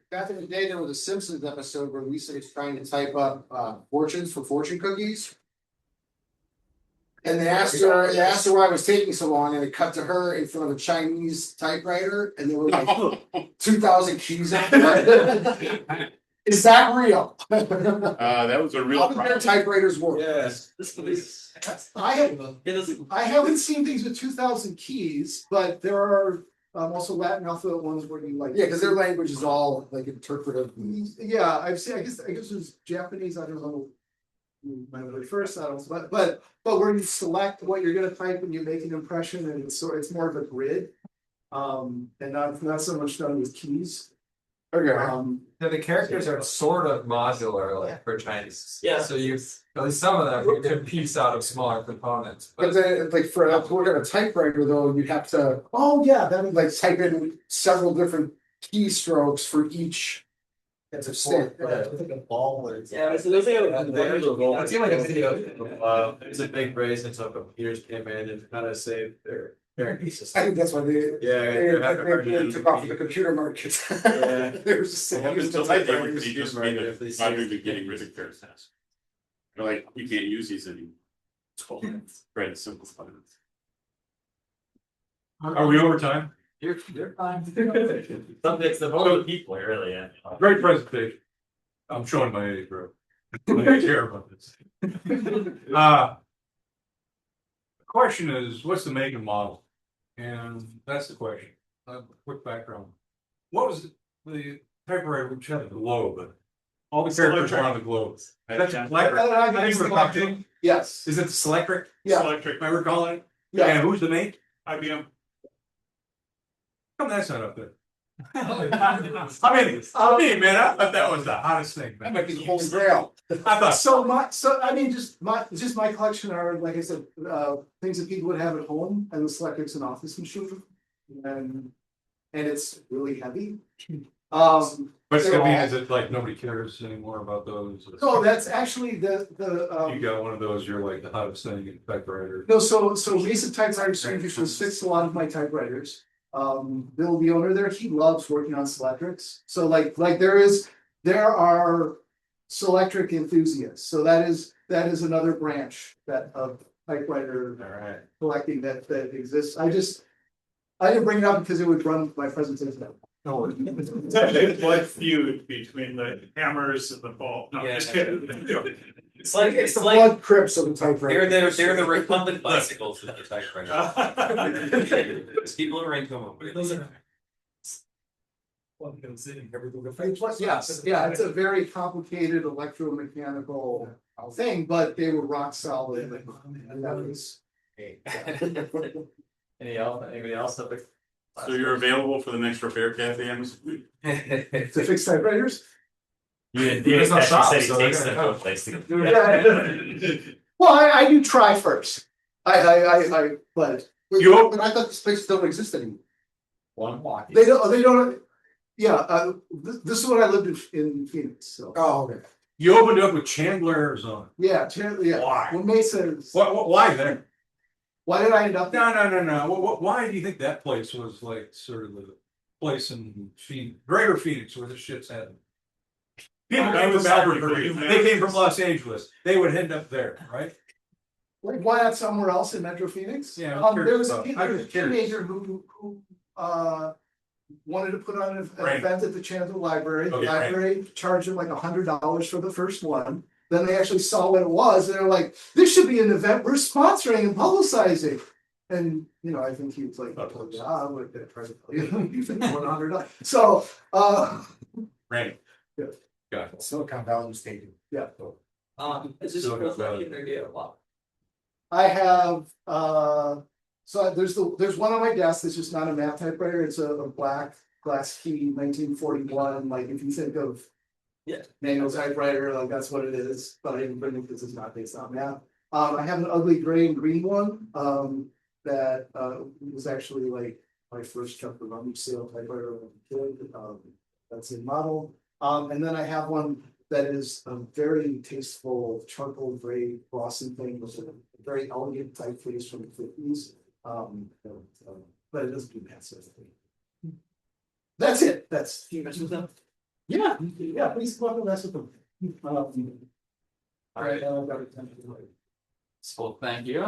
Back in the day, there was a Simpsons episode where Lisa was trying to type up fortunes for fortune cookies. And they asked her why it was taking so long, and it cut to her in front of a Chinese typewriter, and there were like 2,000 keys on it. Is that real? That was a real. How did their typewriters work? Yes. I haven't seen things with 2,000 keys, but there are also Latin alphabet ones where you like. Yeah, because their language is all like interpretive. Yeah, I've seen. I guess it was Japanese. I don't know. First, I don't. But where you select what you're going to type and you make an impression, and it's more of a grid, and not so much done with keys. Okay. Yeah, the characters are sort of modular, like for Chinese. Yeah. So you, at least some of them, you can piece out of smaller components. But then, like for working on a typewriter though, you have to, oh yeah, that like type in several different keystrokes for each. It's a Stick. It's like a ball or. Yeah, so those are. I've seen like a video, there's a big race and some computers came in and kind of saved their pieces. I think that's why they. Yeah. They took off the computer market. Yeah. They were just saying. Getting rid of carrots. They're like, you can't use these anymore. Right, simple. Are we over time? You're fine. It's the vote of the people, really, yeah. Great presentation. I'm showing my age, bro. I care about this. The question is, what's the make and model? And that's the question. Quick background. What was the typewriter which had a globe? All the characters were on the globe. That's electric. Yes. Is it the Selectric? Yeah. Electric, am I recalling it? Yeah. And who's the make? IBM. Come that's not up there. I mean, man, I thought that was the hottest thing. That might be the holy grail. I thought. So I mean, just my collection are, like I said, things that people would have at home, and the Selectric's an office machine. And it's really heavy. But is it like nobody cares anymore about those? So that's actually You got one of those, you're like the hottest thing in typewriter. No, so recent typewriter distributions fixed a lot of my typewriters. Bill, the owner there, he loves working on Selectrics. So like there are Selectric enthusiasts. So that is another branch of typewriter collecting that exists. I didn't bring it up because it would run my presentation. No, it's actually a blood feud between the hammers and the ball. No, Yeah. just kidding. It's like It's the blood crips of the typewriter. they're the recumbent bicycles of the typewriter. People are into them. Yes, yeah, it's a very complicated electromechanical thing, but they were rock solid. And that was. Anybody else have a? So you're available for the next repair cafe? To fix typewriters? There's no shop, so they're gonna have a place to go. Well, I do try first. But But I thought this place don't exist anymore. One block. they don't, yeah, this is when I lived in Phoenix, so. Oh, okay. You opened up with Chandler, Arizona. Yeah, Why? when Mesa, Why there? why did I end up? No. Why do you think that place was like sort of the place in Greater Phoenix where this shit's happening? People came from Albuquerque. They came from Los Angeles. They would end up there, right? Like, why not somewhere else in Metro Phoenix? Yeah, There was a I was curious. teenager who wanted to put on an Right. event at the Chandler Library. The Okay, right. library charged him like $100 for the first one. Then they actually saw what it was, and they're like, "This should be an event we're sponsoring and publicizing." And I think he was like, "Yeah, I would get presently $100." So, Right. Yeah. Got it. Silicon Valley Stadium. yeah. Is this Silicon supposed Valley. to be a lot? I have, so there's one on my desk that's just not a math typewriter, it's a black glass key 1941, like if you think of. Yeah. Manual typewriter, like that's what it is, but I didn't bring it because it's not based on math. I have an ugly gray and green one, that was actually like my first chunk of rummage sale typewriter when I was a kid, that's in model. And then I have one that is a very tasteful charcoal gray Boston thing with a very elegant typeface from the 50s. But it doesn't do math sort of thing. That's it. That's. Can you mess with them? Yeah, please come up and mess with them. All right. So thank you.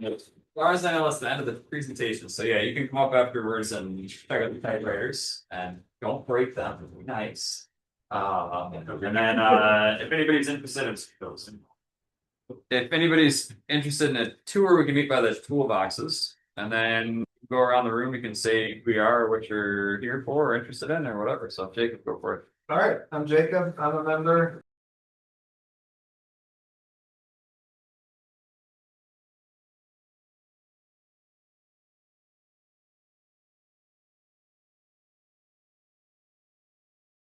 As far as I know, it's the end of the presentation. So yeah, you can come up afterwards and check out the typewriters and don't break them. Be nice. And then if anybody's interested in a tour, we can meet by the toolboxes, and then go around the room. You can say who we are, what you're here for, or interested in, or whatever. So Jacob, go for it. All right, I'm Jacob. I'm a member.